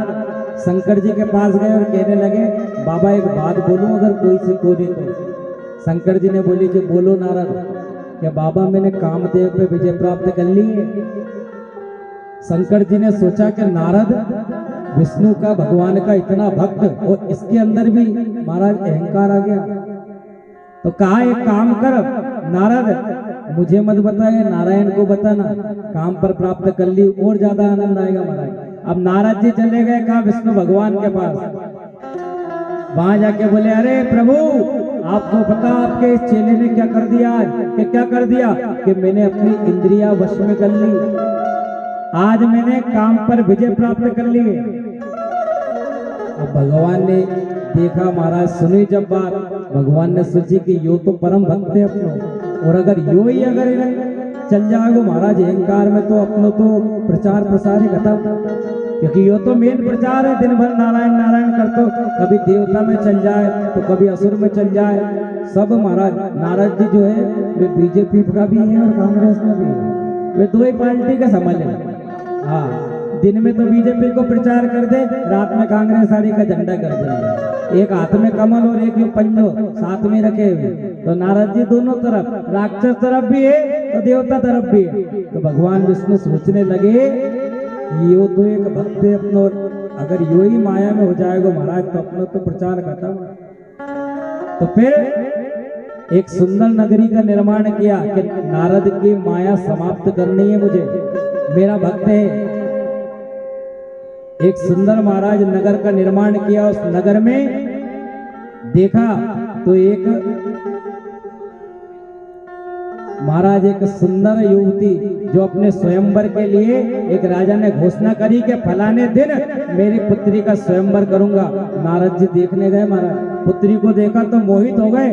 शंकर जी के पास गए और कहने लगे, बाबा एक बात बोलूं अगर कोई से कोई तो। शंकर जी ने बोली कि बोलो नारद। कि बाबा मैंने कामदेव पे विजय प्राप्त कर ली है। शंकर जी ने सोचा कि नारद विष्णु का भगवान का इतना भक्त, और इसके अंदर भी महाराज अहंकार आ गया। तो कहा एक काम कर नारद, मुझे मत बताए नारायण को बताना, काम पर प्राप्त कर ली और ज्यादा आनंद आएगा महाराज। अब नारद जी चले गए कहा विष्णु भगवान के पास। वहां जाके बोले, अरे प्रभु आपको पता आपके इस चेले ने क्या कर दिया आज? कि क्या कर दिया? कि मैंने अपनी इंद्रिया वश में कर ली, आज मैंने काम पर विजय प्राप्त कर ली। अब भगवान ने देखा महाराज, सुनी जब बात, भगवान ने सोची कि यो तो परम भक्त है अपनो, और अगर यो ही अगर चल जाएगो महाराज अहंकार में, तो अपनो तो प्रचार प्रसार ही खत्म। क्योंकि यो तो मेन प्रचार है, दिन भर नारायण नारायण करते, कभी देवता में चल जाए तो कभी असुर में चल जाए। सब महाराज नारद जी जो है वे बीजेपी का भी है और कांग्रेस का भी है, वे दो ही पार्टी का समझ है। हाँ, दिन में तो बीजेपी को प्रचार कर दे, रात में कांग्रेस साड़ी का झंडा कर दे। एक हाथ में कमल और एक पंजो साथ में रखे हुए। तो नारद जी दोनों तरफ, राक्षस तरफ भी है तो देवता तरफ भी है। तो भगवान विष्णु सोचने लगे, ये तो एक भक्त है अपनो, अगर यो ही माया में हो जाएगा महाराज तो अपना तो प्रचार खत्म। तो फिर एक सुंदर नगरी का निर्माण किया कि नारद की माया समाप्त करनी है मुझे, मेरा भक्त है। एक सुंदर महाराज नगर का निर्माण किया। उस नगर में देखा तो एक महाराज एक सुंदर युवती जो अपने स्वयंवर के लिए एक राजा ने घोषणा करी कि फलाने दिन मेरी पुत्री का स्वयंवर करूंगा। नारद जी देखने गए, महाराज पुत्री को देखा तो मोहित हो गए।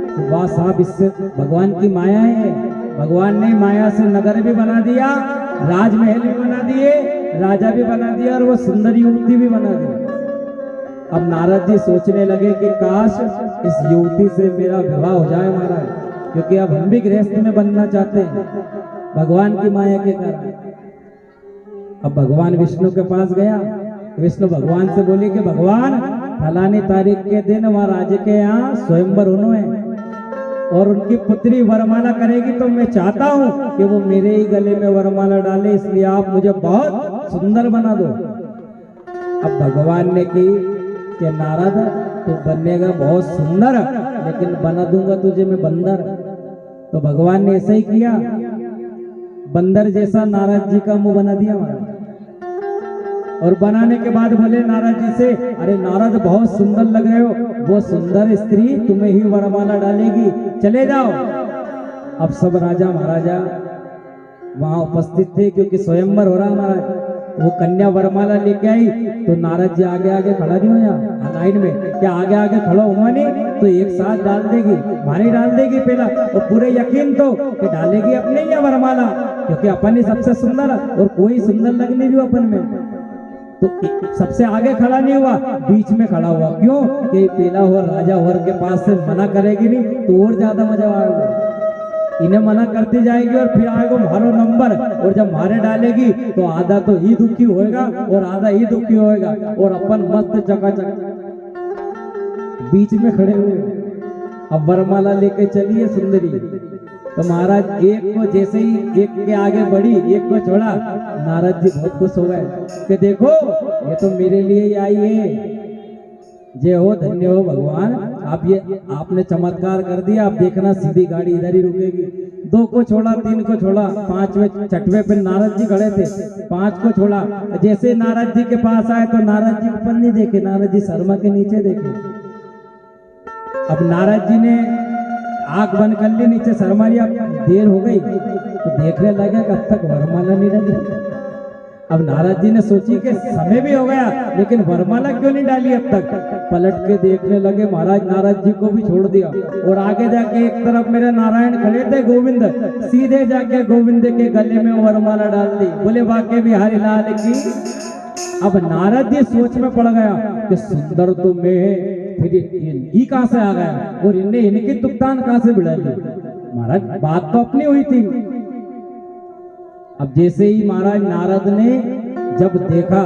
तो वाह साहब, इससे भगवान की माया है। भगवान ने माया से नगर भी बना दिया, राजमहल भी बना दिए, राजा भी बना दिया और वो सुंदर युवती भी बना दी। अब नारद जी सोचने लगे कि काश इस युवती से मेरा विवाह हो जाए महाराज, क्योंकि अब हम भी गृहस्थ में बनना चाहते हैं भगवान की माया के कारण। अब भगवान विष्णु के पास गया। विष्णु भगवान से बोले कि भगवान फलानी तारीख के दिन वहां राजा के यहाँ स्वयंवर होना है और उनकी पुत्री वरमाला करेगी, तो मैं चाहता हूँ कि वो मेरे ही गले में वरमाला डाले, इसलिए आप मुझे बहुत सुंदर बना दो। अब भगवान ने की कि नारद तो बनेगा बहुत सुंदर, लेकिन बना दूंगा तुझे मैं बंदर। तो भगवान ने ऐसा ही किया, बंदर जैसा नारद जी का मुंह बना दिया महाराज। और बनाने के बाद बोले नारद जी से, अरे नारद बहुत सुंदर लग रहे हो, वो सुंदर स्त्री तुम्हें ही वरमाला डालेगी, चले जाओ। अब सब राजा महाराजा वहां उपस्थित थे क्योंकि स्वयंवर हो रहा महाराज। वो कन्या वरमाला लेके आई तो नारद जी आगे आगे खड़ा नहीं होया लाइन में, क्या आगे आगे खड़ा हुआ नहीं तो एक साथ डाल देगी, भारी डाल देगी पहला, और पूरे यकीन तो कि डालेगी अपने ही वरमाला, क्योंकि अपन ही सबसे सुंदर और कोई सुंदर लग नहीं रही अपन में। तो सबसे आगे खड़ा नहीं हुआ, बीच में खड़ा हुआ। क्यों कि पहला हो राजा वर के पास से मना करेगी नहीं तो और ज्यादा मजा आएगा। इन्हें मना करती जाएगी और फिर आएगा मारो नंबर, और जब मारे डालेगी तो आधा तो ही दुखी होएगा और आधा ही दुखी होएगा, और अपन मस्त चकाचक बीच में खड़े हुए। अब वरमाला लेके चलिए सुंदरी। तो महाराज एक को जैसे ही एक के आगे बढ़ी, एक को छोड़ा, नारद जी बहुत खुश हो गए कि देखो ये तो मेरे लिए ही आई है। जय हो, धन्य हो भगवान, आप ये आपने चमत्कार कर दिया। आप देखना सीधी गाड़ी इधर ही रुकेगी। 2 को छोड़ा, 3 को छोड़ा, 5वें 6वें पे नारद जी खड़े थे, 5 को छोड़ा। जैसे नारद जी के पास आए तो नारद जी ऊपर नहीं देखे, नारद जी शर्मा के नीचे देखे। अब नारद जी ने आंख बंद कर ली, नीचे शर्मा लिया। देर हो गई तो देखने लगे कब तक वरमाला नहीं डाली। अब नारद जी ने सोची कि समय भी हो गया लेकिन वरमाला क्यों नहीं डाली अब तक। पलट के देखने लगे, महाराज नारद जी को भी छोड़ दिया और आगे जाके एक तरफ मेरे नारायण खड़े थे गोविंद, सीधे जाके गोविंद के गले में वरमाला डाल दी। बोले वाके बिहारी लाल की। अब नारद जी सोच में पड़ गया कि सुंदर तो मैं, फिर ये कहां से आ गया और इनने इनकी तुकतान कहां से बिड़ा ली। महाराज बात तो अपनी हुई थी। अब जैसे ही महाराज नारद ने जब देखा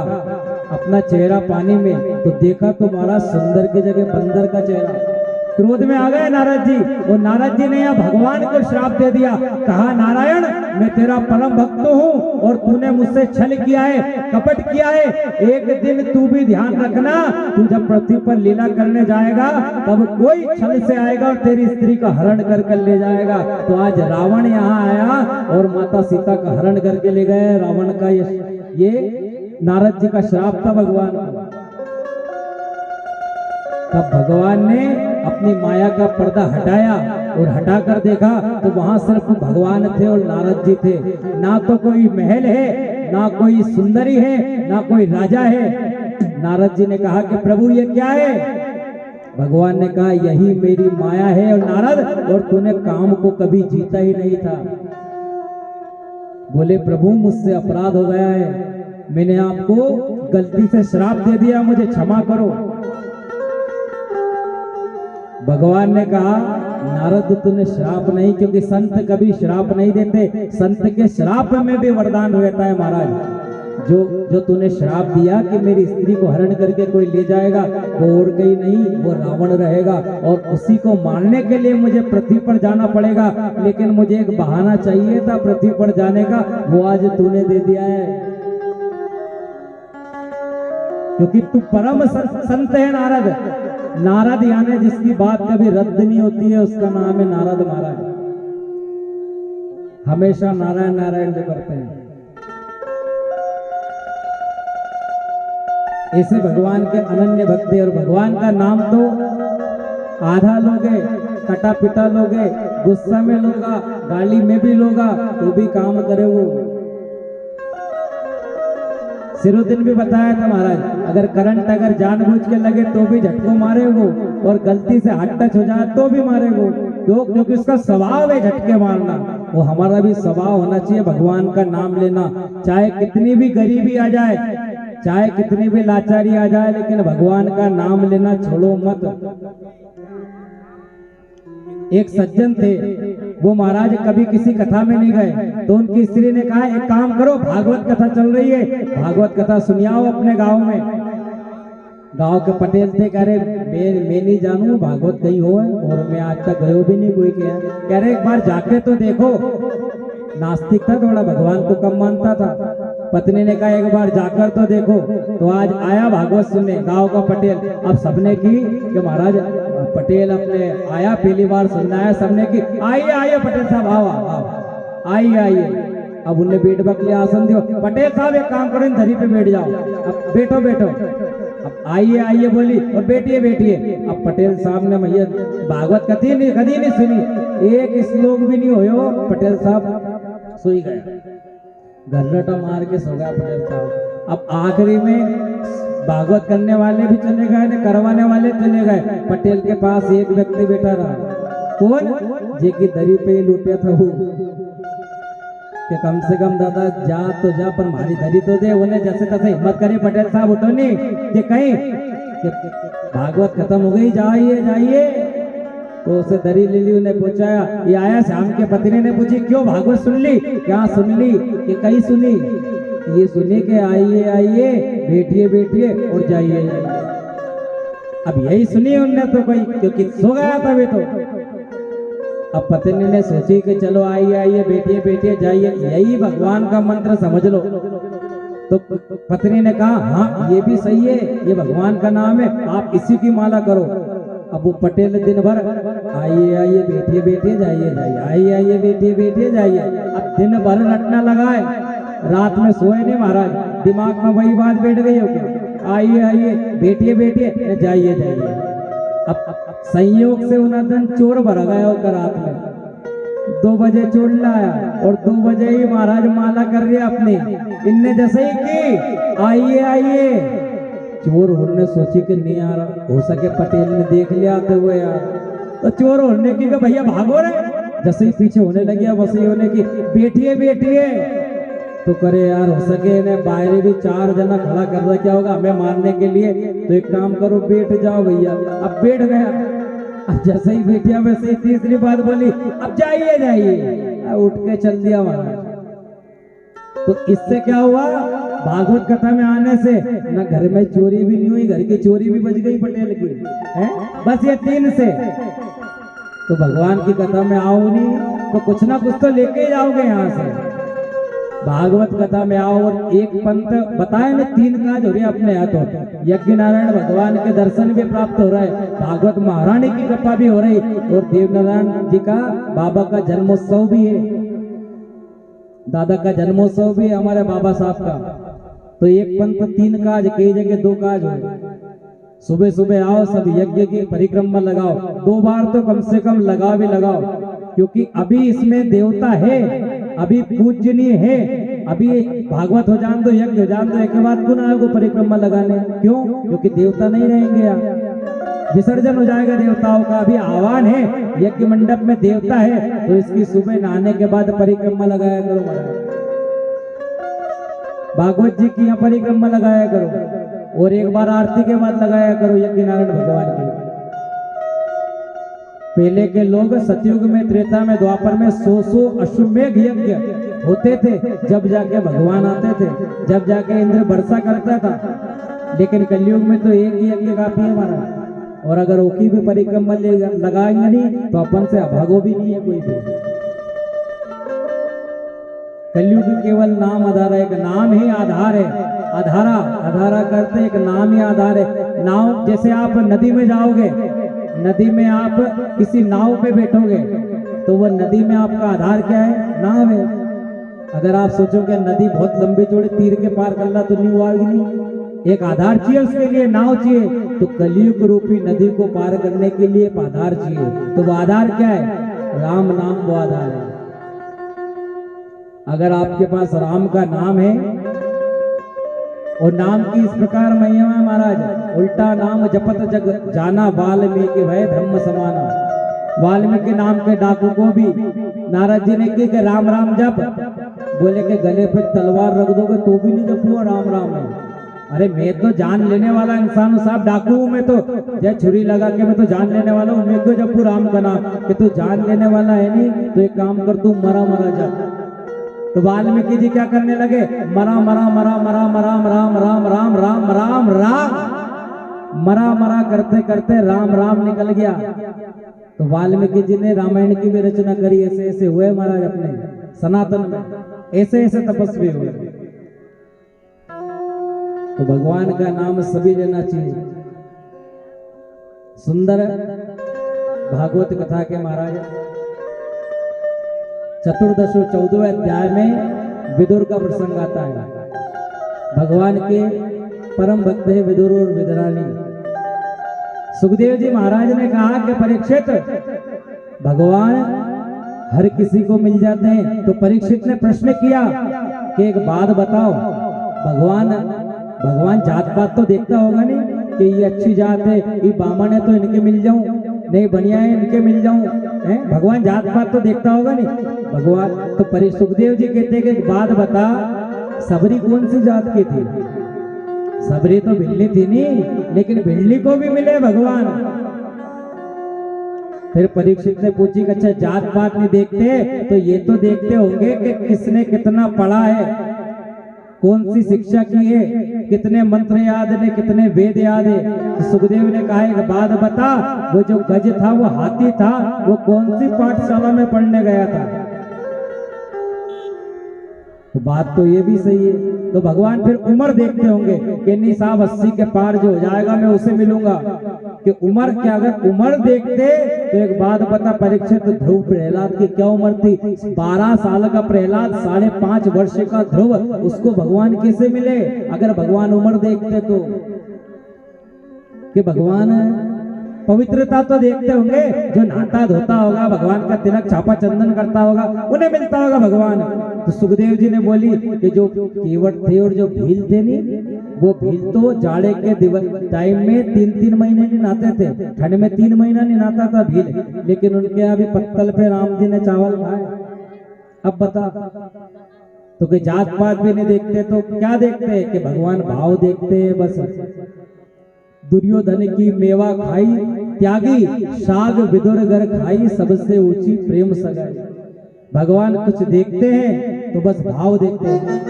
अपना चेहरा पानी में, तो देखा तो महाराज सुंदर की जगह बंदर का चेहरा। क्रोध में आ गए नारद जी, और नारद जी ने यहाँ भगवान को श्राप दे दिया। कहा नारायण मैं तेरा परम भक्त हूँ और तूने मुझसे छल किया है, कपट किया है। एक दिन तू भी ध्यान रखना, तू जब पृथ्वी पर लीला करने जाएगा तब कोई छल से आएगा और तेरी स्त्री का हरण कर ले जाएगा। तो आज रावण यहाँ आया और माता सीता का हरण करके ले गए। रावण का ये नारद जी का श्राप था भगवान को। तब भगवान ने अपनी माया का पर्दा हटाया और हटाकर देखा तो वहां सिर्फ भगवान थे और नारद जी थे। ना तो कोई महल है, ना कोई सुंदरी है, ना कोई राजा है। नारद जी ने कहा कि प्रभु ये क्या है। भगवान ने कहा यही मेरी माया है और नारद, और तूने काम को कभी जीता ही नहीं था। बोले प्रभु मुझसे अपराध हो गया है, मैंने आपको गलती से श्राप दे दिया, मुझे क्षमा करो। भगवान ने कहा नारद तूने श्राप नहीं, क्योंकि संत कभी श्राप नहीं देते, संत के श्राप में भी वरदान रहता है महाराज। जो तूने श्राप दिया कि मेरी स्त्री को हरण करके कोई ले जाएगा, वो और कहीं नहीं, वो रावण रहेगा और उसी को मारने के लिए मुझे पृथ्वी पर जाना पड़ेगा। लेकिन मुझे एक बहाना चाहिए था पृथ्वी पर जाने का, वो आज तूने दे दिया है। क्योंकि तू परम संत है नारद। नारद यानी जिसकी बात कभी रद्द नहीं होती है, उसका नाम है नारद महाराज। हमेशा नारायण नारायण जो करते हैं, ऐसे भगवान के अनन्य भक्ति। और भगवान का नाम तो आधा लोगे, कटा पिटा लोगे, गुस्सा में लोगा, गाली में भी लोगा, तो भी काम करे वो। सिरुद्दीन भी बताया था महाराज, अगर करंट अगर जानबूझ के लगे तो भी झटको मारे वो, और गलती से हाथ टच हो जाए तो भी मारे वो। क्यों? क्योंकि उसका स्वभाव है झटके मारना। वो हमारा भी स्वभाव होना चाहिए भगवान का नाम लेना। चाहे कितनी भी गरीबी आ जाए, चाहे कितनी भी लाचारी आ जाए, लेकिन भगवान का नाम लेना छोड़ो मत। एक सज्जन थे, वो महाराज कभी किसी कथा में नहीं गए, तो उनकी स्त्री ने कहा एक काम करो, भागवत कथा चल रही है, भागवत कथा सुनियाओ अपने गांव में। गांव के पटेल थे, कह रहे मैं नहीं जानू भागवत कहीं हो, और मैं आज तक गयो भी नहीं कोई कह रहे एक बार जाके तो देखो। नास्तिक था थोड़ा, भगवान को कम मानता था। पत्नी ने कहा एक बार जाकर तो देखो। तो आज आया भागवत सुनने गांव का पटेल। अब सबने की कि महाराज पटेल अपने आया, पहली बार सुनना है, सबने की आइए आइए पटेल साहब आओ आओ आइए आइए। अब उनने बैठ बकली आसन दियो, पटेल साहब एक काम करो धरी पे बैठ जाओ, अब बैठो बैठो। अब आइए आइए बोली और बैठिए बैठिए। अब पटेल साहब ने भैया भागवत कथी नहीं कभी नहीं सुनी, एक श्लोक भी नहीं होयो, पटेल साहब सोई गया, घर्रटा मार के सो गया पटेल साहब। अब आखिरी में भागवत करने वाले भी चले गए ने करवाने वाले चले गए, पटेल के पास एक व्यक्ति बैठा रहा। कौन? जे की दरी पे लूटे था वो, कि कम से कम दादा जा तो जा पर हमारी दरी तो दे। उन्हें जैसे तैसे हिम्मत करे पटेल साहब उठो नहीं कि कहीं कि भागवत खत्म हो गई, जाइए जाइए। तो उसे दरी ले ली, उन्हें पहुंचाया। ये आया श्याम के पत्नी ने पूछी क्यों भागवत सुन ली? क्या सुन ली? कि कहीं सुनी? ये सुनी कि आइए आइए बैठिए बैठिए और जाइए। अब यही सुनी उनने तो कोई, क्योंकि सो गया था वे तो। अब पत्नी ने सोची कि चलो आइए आइए बैठिए बैठिए जाइए, यही भगवान का मंत्र समझ लो। तो पत्नी ने कहा हाँ ये भी सही है, ये भगवान का नाम है, आप इसी की माला करो। अब वो पटेल दिन भर आइए आइए बैठिए बैठिए जाइए जाइए, आइए आइए बैठिए बैठिए जाइए। अब दिन भर रटना लगाए, रात में सोए नहीं महाराज, दिमाग में वही बात बैठ गई हो क्या, आइए आइए बैठिए बैठिए जाइए जाइए। अब संयोग से उन दिन चोर भर गया होकर रात में 2 बजे चोर लाया, और 2 बजे ही महाराज माला कर रहे अपनी। इनने जैसे ही की आइए आइए, चोर होने सोची कि नहीं आ रहा, हो सके पटेल ने देख लिया आते हुए यार, तो चोर होने की भैया भागो रे। जैसे ही पीछे होने लगे वैसे होने की बैठिए बैठिए। तो करे यार हो सके इन्हें बाहर भी 4 जना खड़ा कर रहा, क्या होगा हमें मारने के लिए, तो एक काम करो बैठ जाओ भैया। अब बैठ गया, अब जैसे ही बैठिया वैसे ही तीसरी बात बोली अब जाइए जाइए, उठ के चल दिया वहां। तो इससे क्या हुआ, भागवत कथा में आने से न घर में चोरी भी नहीं हुई, घर की चोरी भी बच गई पटेल की है, बस ये 3 से। तो भगवान की कथा में आओ नहीं तो कुछ ना कुछ तो लेके जाओगे यहाँ से। भागवत कथा में आओ और एक पंथ बताए ना, 3 काज हो रहे अपने हाथों, यज्ञ नारायण भगवान के दर्शन भी प्राप्त हो रहा है, भागवत महारानी की कृपा भी हो रही, और देव नारायण जी का बाबा का जन्मोत्सव भी है, दादा का जन्मोत्सव भी है हमारे बाबा साहब का। तो एक पंथ 3 काज, कई जगह 2 काज हो। सुबह सुबह आओ, सब यज्ञ की परिक्रमा लगाओ, 2 बार तो कम से कम लगा भी लगाओ, क्योंकि अभी इसमें देवता है, अभी पूजनीय है। अभी भागवत हो जान दो, यज्ञ हो जान दो, एक बाद पुनः आएगो परिक्रमा लगाने। क्यों? क्योंकि देवता नहीं रहेंगे यहाँ, विसर्जन हो जाएगा देवताओं का। अभी आह्वान है, यज्ञ मंडप में देवता है, तो इसकी सुबह नहाने के बाद परिक्रमा लगाया करो महाराज, भागवत जी की यहाँ परिक्रमा लगाया करो, और एक बार आरती के बाद लगाया करो यज्ञ नारायण भगवान की। पहले के लोग सतयुग में, त्रेता में, द्वापर में 100 अश्वमेघ यज्ञ होते थे, जब जाके भगवान आते थे, जब जाके इंद्र वर्षा करता था। लेकिन कलयुग में तो एक ही यज्ञ काफी है हमारा, और अगर ओकी भी परिक्रमा लगाएंगे नहीं तो अपन से अभागो भी नहीं है कोई भी। कलयुग केवल नाम आधार है, एक नाम ही आधार है। आधारा आधारा करते एक नाम ही आधार है। नाव, जैसे आप नदी में जाओगे, नदी में आप किसी नाव पे बैठोगे तो वो नदी में आपका आधार क्या है? नाव है। अगर आप सोचोगे नदी बहुत लंबी चौड़ी तीर के पार कर ला तो नहीं आएगी, नहीं, एक आधार चाहिए उसके लिए, नाव चाहिए। तो कलयुग रूपी नदी को पार करने के लिए एक आधार चाहिए। तो वो आधार क्या है? राम नाम वो आधार है। अगर आपके पास राम का नाम है, और नाम की इस प्रकार महिमा है महाराज, उल्टा नाम जपत जग जाना वाल्मीकि भय ब्रह्म समाना। वाल्मीकि नाम के डाकू को भी नारद जी ने की कि राम राम जप, बोले कि गले पे तलवार रख दोगे तो भी नहीं जपूंगा राम राम है। अरे मैं तो जान लेने वाला इंसान हूँ साहब, डाकू हूँ मैं तो, जय छुरी लगा के मैं तो जान लेने वाला हूँ, मैं क्यों जपू राम का नाम? कि तू जान लेने वाला है नहीं तो एक काम कर, तू मरा मरा जप। तो वाल्मीकि जी क्या करने लगे? मरा मरा मरा मरा मरा राम राम राम राम राम राम, मरा मरा करते करते राम राम निकल गया। तो वाल्मीकि जी ने रामायण की भी रचना करी। ऐसे ऐसे हुए महाराज अपने सनातन में, ऐसे ऐसे तपस्वी हुए। तो भगवान का नाम सभी लेना चाहिए। सुंदर भागवत कथा के महाराज चतुर्दश 14वें अध्याय में विदुर का प्रसंग आता है। भगवान के परम भक्त है विदुर और विदुरानी। सुखदेव जी महाराज ने कहा कि परीक्षित, भगवान हर किसी को मिल जाते हैं। तो परीक्षित ने प्रश्न किया कि एक बात बताओ, भगवान जात पात तो देखता होगा नहीं कि ये अच्छी जात है, ये बामण है तो इनके मिल जाऊं, नहीं बढ़िया है इनके मिल जाऊं, है? भगवान जात पात तो देखता होगा नहीं भगवान। तो सुखदेव जी कहते कि एक बात बता, सबरी कौन सी जात की थी? सबरी तो भिल्ली थी नहीं, लेकिन भिल्ली को भी मिले भगवान। फिर परीक्षित ने पूछी कि अच्छा जात पात नहीं देखते तो ये तो देखते होंगे कि किसने कितना पढ़ा है, कौन सी शिक्षा की है, कितने मंत्र याद है, कितने वेद याद है। तो सुखदेव ने कहा एक बात बता, वो जो गज था वो हाथी था, वो कौन सी पाठशाला में पढ़ने गया था? तो बात तो ये भी सही है। तो भगवान फिर उम्र देखते होंगे कि नहीं साहब 80 के पार जो हो जाएगा मैं उसे मिलूंगा। कि उम्र क्या, अगर उम्र देखते तो एक बात बता परीक्षित, ध्रुव प्रहलाद की क्या उम्र थी? 12 साल का प्रहलाद, 5.5 वर्ष का ध्रुव, उसको भगवान कैसे मिले? अगर भगवान उम्र देखते तो। कि भगवान पवित्रता तो देखते होंगे, जो नहाता धोता होगा, भगवान का तिलक छापा चंदन करता होगा, उन्हें मिलता होगा भगवान। तो सुखदेव जी ने बोली कि जो केवट थे और जो भील थे नहीं, वो भील तो जाड़े के टाइम में 3-3 महीने नहीं नहाते थे, ठंड में 3 महीना नहीं नहाता था भील, लेकिन उनके यहाँ भी पत्तल पे राम जी ने चावल खाए। अब बता, तो कि जात पात भी नहीं देखते तो क्या देखते हैं? कि भगवान भाव देखते हैं बस। दुर्योधन की मेवा खाई त्यागी, साग विदुर घर खाई, सबसे ऊंची प्रेम सगाई। भगवान कुछ देखते हैं तो बस भाव देखते हैं।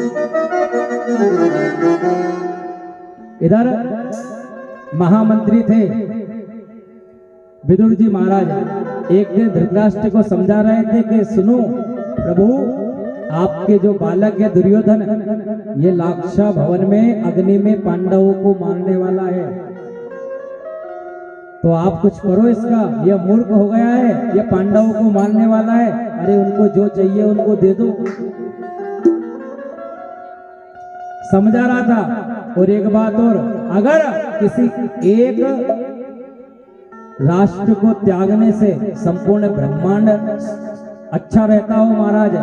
इधर महामंत्री थे विदुर जी महाराज, एक दिन धृतराष्ट्र को समझा रहे थे कि सुनो प्रभु, आपके जो बालक है दुर्योधन, ये लाक्षा भवन में अग्नि में पांडवों को मारने वाला है, तो आप कुछ करो इसका, ये मूर्ख हो गया है, ये पांडवों को मारने वाला है, अरे उनको जो चाहिए उनको दे दो। समझा रहा था। और एक बात और, अगर किसी एक राष्ट्र को त्यागने से संपूर्ण ब्रह्मांड अच्छा रहता हो महाराज,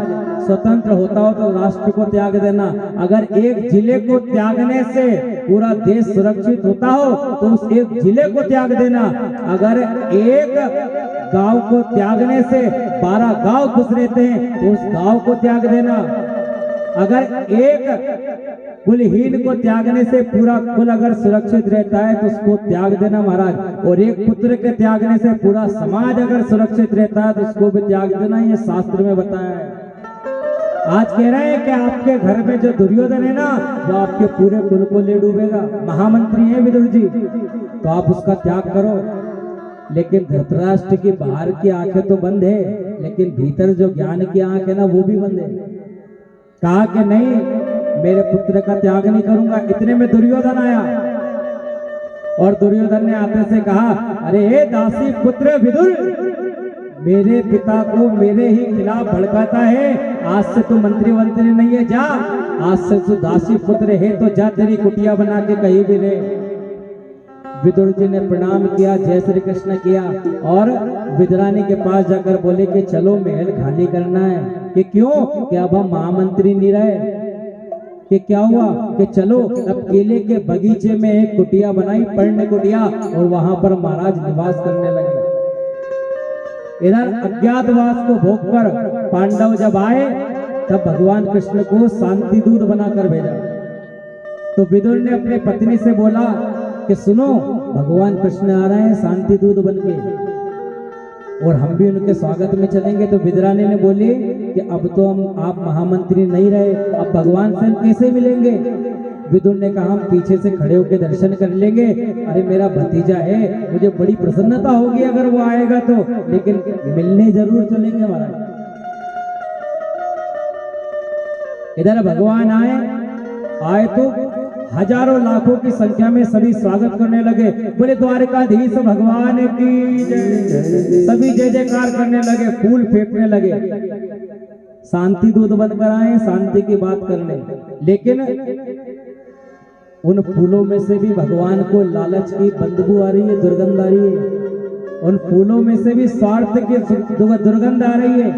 स्वतंत्र होता हो, तो राष्ट्र को त्याग देना। अगर एक जिले को त्यागने से पूरा देश सुरक्षित होता हो तो उस एक जिले को त्याग देना। अगर एक गांव को त्यागने से 12 गांव खुश रहते हैं तो उस गांव को त्याग देना। अगर एक कुलहीन को त्यागने से पूरा कुल अगर सुरक्षित रहता है तो उसको त्याग देना महाराज। और एक पुत्र के त्यागने से पूरा समाज अगर सुरक्षित रहता है तो उसको भी त्याग देना, ये शास्त्र में बताया है। आज कह रहे हैं कि आपके घर में जो दुर्योधन है ना, वो आपके पूरे कुल को ले डूबेगा। महामंत्री है विदुर जी, तो आप उसका त्याग करो। लेकिन धृतराष्ट्र की बाहर की आंखें तो बंद है, लेकिन भीतर जो ज्ञान की आंख है ना, वो भी बंद है। कहा कि नहीं, मेरे पुत्र का त्याग नहीं करूंगा। इतने में दुर्योधन आया और दुर्योधन ने आते से कहा, अरे हे दासी पुत्र विदुर, मेरे पिता को मेरे ही खिलाफ भड़काता है। आज से तू मंत्री वंत्री नहीं है, जा, आज से तू दासी पुत्र है तो जा, तेरी कुटिया बना के कहीं भी रहे। विदुर जी ने प्रणाम किया, जय श्री कृष्ण किया और विदुरानी के पास जाकर बोले कि चलो महल खाली करना है। कि क्यों? कि अब हम महामंत्री नहीं रहे। कि क्या हुआ? कि चलो अब केले के बगीचे में एक कुटिया बनाई, पर्ण कुटिया, और वहां पर महाराज निवास करने लगे। इधर अज्ञातवास को भोगकर पांडव जब आए तब भगवान कृष्ण को शांति दूत बनाकर भेजा। तो विदुर ने अपनी पत्नी से बोला कि सुनो, भगवान कृष्ण आ रहे हैं शांति दूत बनके और हम भी उनके स्वागत में चलेंगे। तो विदुरानी ने बोली कि अब तो आप महामंत्री नहीं रहे, अब भगवान से हम कैसे मिलेंगे? विदुर ने कहा, हम पीछे से खड़े होकर दर्शन कर लेंगे। अरे मेरा भतीजा है, मुझे बड़ी प्रसन्नता होगी अगर वो आएगा तो, लेकिन मिलने जरूर चलेंगे महाराज। इधर भगवान आए तो हजारों लाखों की संख्या में सभी स्वागत करने लगे। बोले द्वारकाधीश भगवान की जय। सभी जय जयकार करने लगे, फूल फेंकने लगे। शांति दूत बनकर आए शांति की बात करने, लेकिन उन फूलों में से भी भगवान को लालच की बदबू आ रही है, दुर्गंध आ रही है। उन फूलों में से भी स्वार्थ की दुर्गंध आ रही है।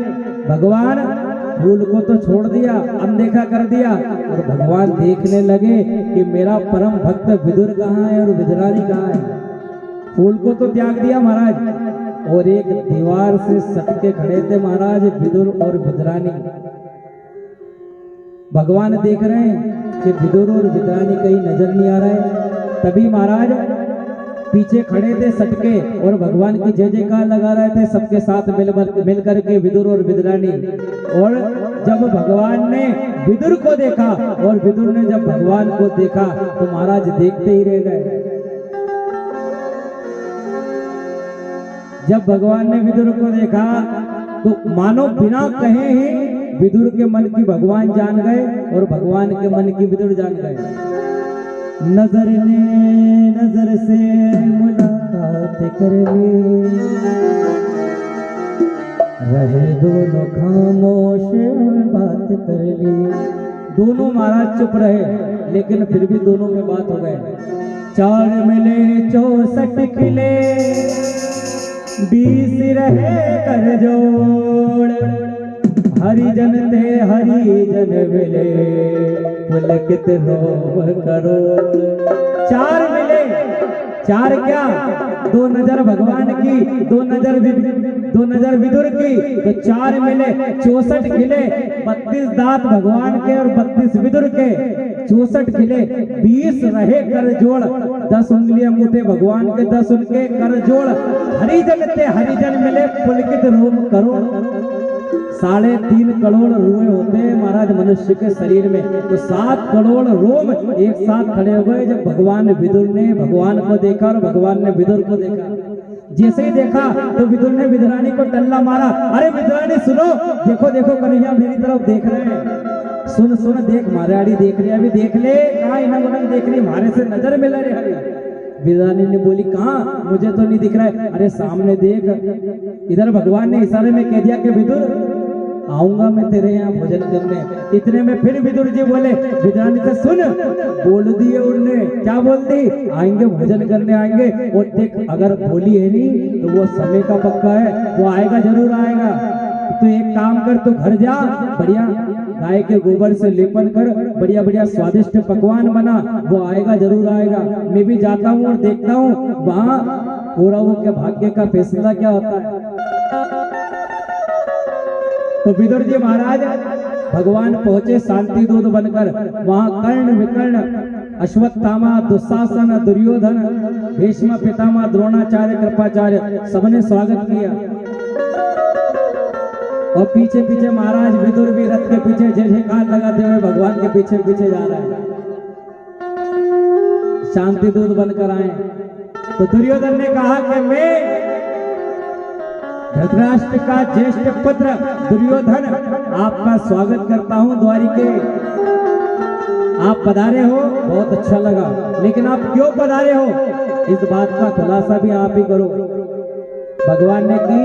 भगवान फूल को तो छोड़ दिया, अनदेखा कर दिया, और भगवान देखने लगे कि मेरा परम भक्त विदुर कहाँ है और विदुरानी कहाँ है। फूल को तो त्याग दिया महाराज, और एक दीवार से सटके खड़े थे महाराज विदुर और विदुरानी। भगवान देख रहे हैं कि विदुर और विदुरानी कहीं नजर नहीं आ रहा है। तभी महाराज पीछे खड़े थे सटके और भगवान की जय जयकार लगा रहे थे सबके साथ मिल करके विदुर और विदुरानी। और जब भगवान ने विदुर को देखा और विदुर ने जब भगवान को देखा तो महाराज देखते ही रह गए। जब भगवान ने विदुर को देखा तो मानो बिना कहे ही विदुर के मन की भगवान जान गए और भगवान के मन की विदुर जान गए। नजर ने नजर से मुलाकात कर ली, रहे दोनों खामोश बात कर ली। दोनों महाराज चुप रहे, लेकिन फिर भी दोनों में बात हो गए। 4 मिले 64 खिले, 20 रहे कर जोड़, हरिजन थे हरिजन मिले, पुलकित रोम करोड़। 4 मिले, 4 क्या, 2 नजर भगवान की, 2 नजर विदुर की, तो 4 मिले 64 खिले, 32 दांत भगवान के और 32 विदुर के, 64 खिले, 20 रहे कर जोड़, 10 उंगलियां अंगूठे भगवान के, 10 उनके कर जोड़, हरिजन थे हरिजन मिले, पुलकित रोम करोड़। 3.5 करोड़ रुए होते हैं महाराज मनुष्य के शरीर में, तो 7 करोड़ रोम एक साथ खड़े हो गए जब भगवान विदुर ने भगवान को देखा और भगवान ने विदुर को देखा। जैसे ही देखा तो विदुर ने विदुरानी को टल्ला मारा। अरे विदुरानी सुनो, देखो देखो कन्हैया मेरी तरफ देख रहे हैं, सुन सुन देख, माराड़ी देख रही है, अभी देख ले, कहाँ इनम उनम देख रही, हमारे से नजर मिला रही है। विदुरानी ने बोली, कहाँ, मुझे तो नहीं दिख रहा है। अरे सामने देख। इधर भगवान ने इशारे में कह दिया कि विदुर आऊंगा मैं तेरे यहाँ भोजन करने। इतने में फिर विदुर जी बोले विदुरानी से, सुन, बोल दिए उन्होंने, क्या बोल दी, आएंगे भोजन करने आएंगे। और देख अगर बोली है नहीं तो वो समय का पक्का है, वो आएगा जरूर आएगा। तो एक काम कर, तू घर जा, बढ़िया गाय के गोबर से लेपन कर, बढ़िया बढ़िया स्वादिष्ट पकवान बना, वो आएगा जरूर आएगा। मैं भी जाता हूँ और देखता हूँ वहां कौरवों के भाग्य का फैसला क्या होता है। तो विदुर जी महाराज भगवान पहुंचे शांति दूत बनकर। वहां कर्ण विकर्ण अश्वत्थामा दुशासन दुर्योधन भीष्म पितामह द्रोणाचार्य कृपाचार्य सबने स्वागत किया। और पीछे पीछे महाराज विदुर भी रथ के पीछे जय जयकार लगाते हुए भगवान के पीछे पीछे जा रहे हैं। शांति दूत बनकर आए तो दुर्योधन ने कहा कि मैं धृतराष्ट्र का ज्येष्ठ पुत्र दुर्योधन आपका स्वागत करता हूं द्वारिके। आप पधारे हो, बहुत अच्छा लगा, लेकिन आप क्यों पधारे हो इस बात का खुलासा भी आप ही करो। भगवान ने की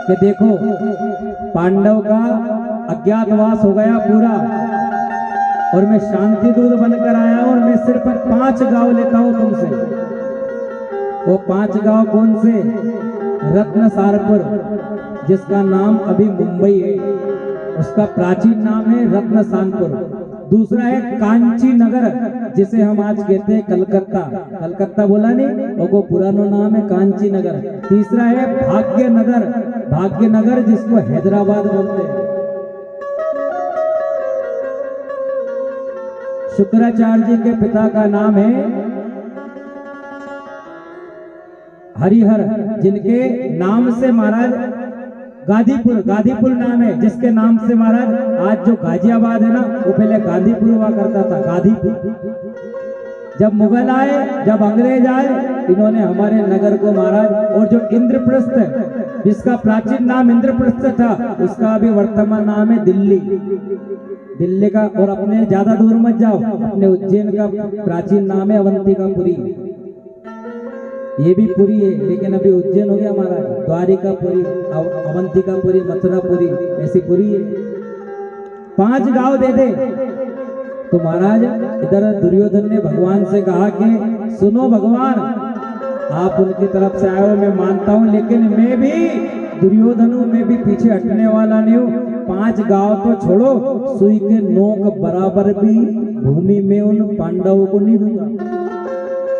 कि देखो पांडव का अज्ञातवास हो गया पूरा, और मैं शांति दूत बनकर आया हूं, और मैं सिर्फ 5 गांव लेता हूं तुमसे। वो 5 गांव कौन से? रत्नसारपुर, जिसका नाम अभी मुंबई है, उसका प्राचीन नाम है रत्नसानपुर। दूसरा है कांची नगर, जिसे हम आज कहते हैं कलकत्ता। कलकत्ता बोला नहीं, और वो पुराना नाम है कांची नगर। तीसरा है भाग्यनगर, भाग्यनगर जिसको हैदराबाद बोलते हैं। शुक्राचार्य जी के पिता का नाम है हरिहर, जिनके नाम से महाराज गाजीपुर, गाजीपुर नाम है, जिसके नाम से महाराज आज जो गाजियाबाद है ना, वो पहले गाजीपुर हुआ करता था, गाजीपुर। जब मुगल आए, जब अंग्रेज आए, इन्होंने हमारे नगर को महाराज, और जो इंद्रप्रस्थ, जिसका प्राचीन नाम इंद्रप्रस्थ था, उसका अभी वर्तमान नाम है दिल्ली, दिल्ली का। और अपने ज्यादा दूर मत जाओ, अपने उज्जैन का प्राचीन नाम है अवंतिकापुरी। ये भी पुरी है, लेकिन अभी उज्जैन हो गया महाराज, द्वारिकापुरी, अवंतिकापुरी, मथुरापुरी, ऐसी पुरी है। 5 गांव दे दे। तो महाराज इधर दुर्योधन ने भगवान से कहा कि सुनो भगवान, आप उनकी तरफ से आए हो, मैं मानता हूं, लेकिन मैं भी दुर्योधन हूं, मैं भी पीछे हटने वाला नहीं हूं। 5 गांव तो छोड़ो, सुई के नोक बराबर भी भूमि में उन पांडवों को नहीं दूंगा।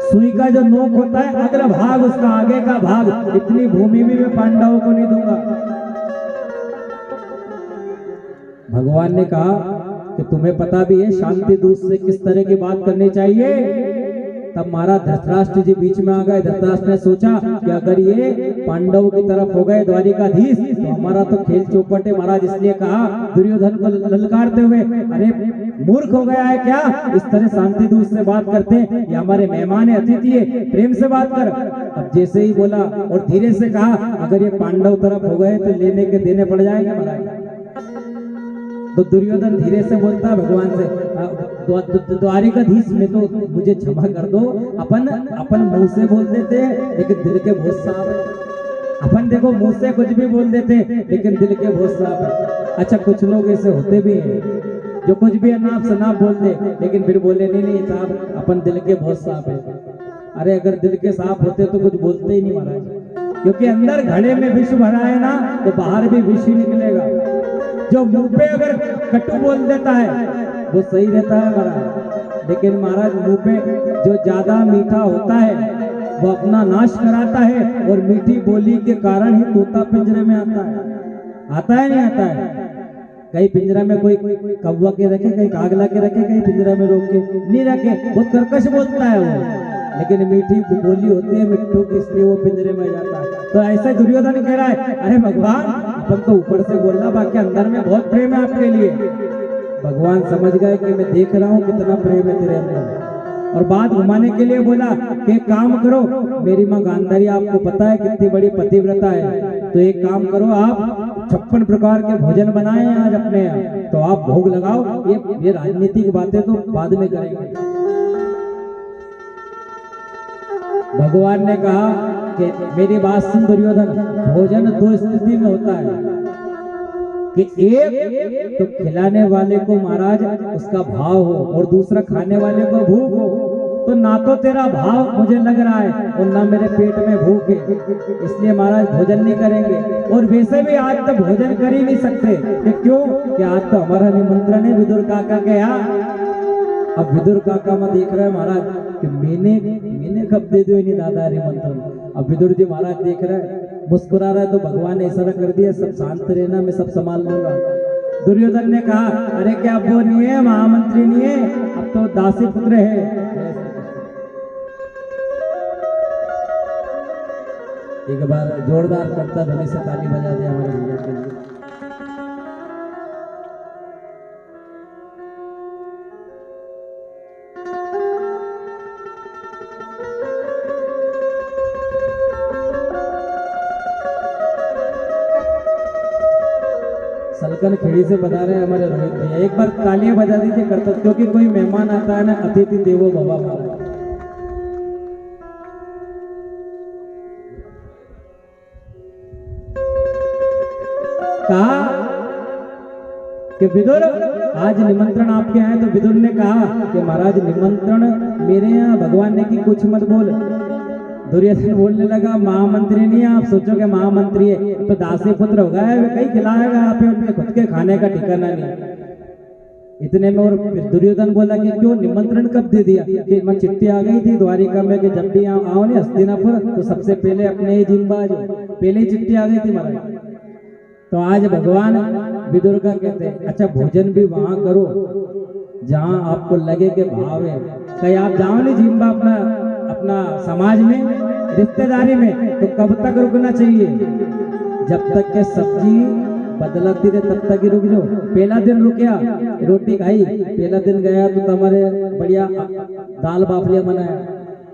सुई का जो नोक होता है, अग्र भाग, उसका आगे का भाग, इतनी भूमि में मैं पांडवों को नहीं दूंगा। भगवान ने कहा कि तुम्हें पता भी है शांति दूत से किस तरह की बात करनी चाहिए। तब महाराज धृतराष्ट्र जी बीच में आ गए। धृतराष्ट्र ने सोचा कि अगर ये पांडवों की तरफ हो गए द्वारिकाधीश, तो हमारा तो खेल चौपट है। महाराज इसलिए कहा दुर्योधन को ललकारते हुए, अरे मूर्ख हो गया है क्या, इस तरह शांति दूत से बात करते हैं, ये हमारे मेहमान है, अतिथि है, प्रेम से बात कर। अब जैसे ही बोला और धीरे से कहा, अगर ये पांडव तरफ हो गए तो लेने के देने पड़ जाएंगे महाराज। तो दुर्योधन धीरे से बोलता है भगवान से, द्वारिकाधीश में तो मुझे क्षमा कर दो, अपन मुंह से बोल देते हैं, लेकिन दिल के बहुत साफ है। अपन देखो मुंह से कुछ भी बोल देते हैं, लेकिन दिल के बहुत साफ है। अच्छा, कुछ लोग ऐसे होते भी हैं जो कुछ भी अनाप शनाप बोल दे, लेकिन फिर बोले नहीं साहब, अपन दिल के बहुत साफ है। अरे अगर दिल के साफ होते तो कुछ बोलते ही नहीं महाराज, क्योंकि अंदर घड़े में विष भरा है ना, तो बाहर भी विष ही निकलेगा। जो मुंह पे अगर कटु बोल देता है वो सही रहता है महाराज, लेकिन महाराज मुंह पे जो ज्यादा मीठा होता है वो अपना नाश कराता है, और मीठी बोली के कारण ही तोता पिंजरे में आता है। आता है नहीं आता है? कहीं पिंजरा में कोई कौवा के रखे, कहीं कागला के रखे, कहीं पिंजरा में रोक के नहीं रखे, वो कर्कश बोलता है वो, लेकिन मीठी बोली होती है मिट्टू की, इसलिए वो पिंजरे में जाता है। तो ऐसा दुर्योधन कह रहा है, अरे भगवान, अपन तो ऊपर से बोलना, बाकी अंदर में बहुत प्रेम है आपके लिए। भगवान समझ गए कि मैं देख रहा हूँ कितना प्रेम है तेरे अंदर, और बात घुमाने के लिए बोला कि एक काम करो, मेरी माँ गांधारी आपको पता है कितनी बड़ी पतिव्रता है, तो एक काम करो, आप 56 प्रकार के भोजन बनाए आज अपने यहाँ, तो आप भोग लगाओ। ये राजनीतिक बातें तो बाद में करेंगे। भगवान ने कहा कि मेरी बात सुन दुर्योधन, भोजन 2 स्थिति में होता है कि एक तो खिलाने वाले को महाराज उसका भाव हो, और दूसरा खाने वाले को भूख हो। तो ना तो तेरा भाव मुझे लग रहा है और ना मेरे पेट में भूख है, इसलिए महाराज भोजन नहीं करेंगे। और वैसे भी आज तो भोजन कर ही नहीं सकते कि क्यों, कि आज तो हमारा निमंत्रण है विदुर काका के यहाँ। अब विदुर काका में देख रहे हैं महाराज कि मैंने कब दे दो नहीं दादा निमंत्रण। अब विदुर जी महाराज देख रहे हैं, मुस्कुरा रहा है, तो भगवान ने इशारा कर दिया, सब शांत रहना, मैं सब संभाल लूंगा। दुर्योधन ने कहा, अरे क्या अब वो नहीं है, महामंत्री नहीं है, अब तो दासी पुत्र है। एक बार जोरदार करता ध्वनि से ताली बजा दे हमारे भैया के लिए। चिकन खेड़ी से बता रहे हैं हमारे रोहित भैया। एक बार तालियां बजा दीजिए करता, क्योंकि कोई मेहमान आता है ना, अतिथि देवो भव हमारा। कहा कि विदुर आज निमंत्रण आपके आए, तो विदुर ने कहा कि महाराज निमंत्रण मेरे यहाँ भगवान ने की, कुछ मत बोल। दुर्योधन बोलने लगा महामंत्री नहीं है, आप सोचोगे महामंत्री है तो दासी पुत्र होगा, कहीं खिलाएगा आप, उनके खुद के खाने का ठिकाना नहीं। इतने में और दुर्योधन बोला कि क्यों निमंत्रण कब दे दिया? कि मैं चिट्ठी आ गई थी द्वारिका में कि जब भी आओ नहीं हस्तिनापुर तो सबसे पहले अपने ही जिम्बा जो पहले ही चिट्ठी आ गई थी महाराज। तो आज भगवान विदुर का कहते हैं अच्छा भोजन भी वहां करो जहां आपको लगे कि भाव है। कहीं आप जाओ नहीं जिम्बा अपना समाज में रिश्तेदारी में, तो कब तक रुकना चाहिए? जब तक के सब्जी बदलती रहे तब तक ही रुक जाओ। पहला दिन रुकया रोटी खाई, पहला दिन गया तो तुम्हारे बढ़िया दाल बाफलिया बनाया।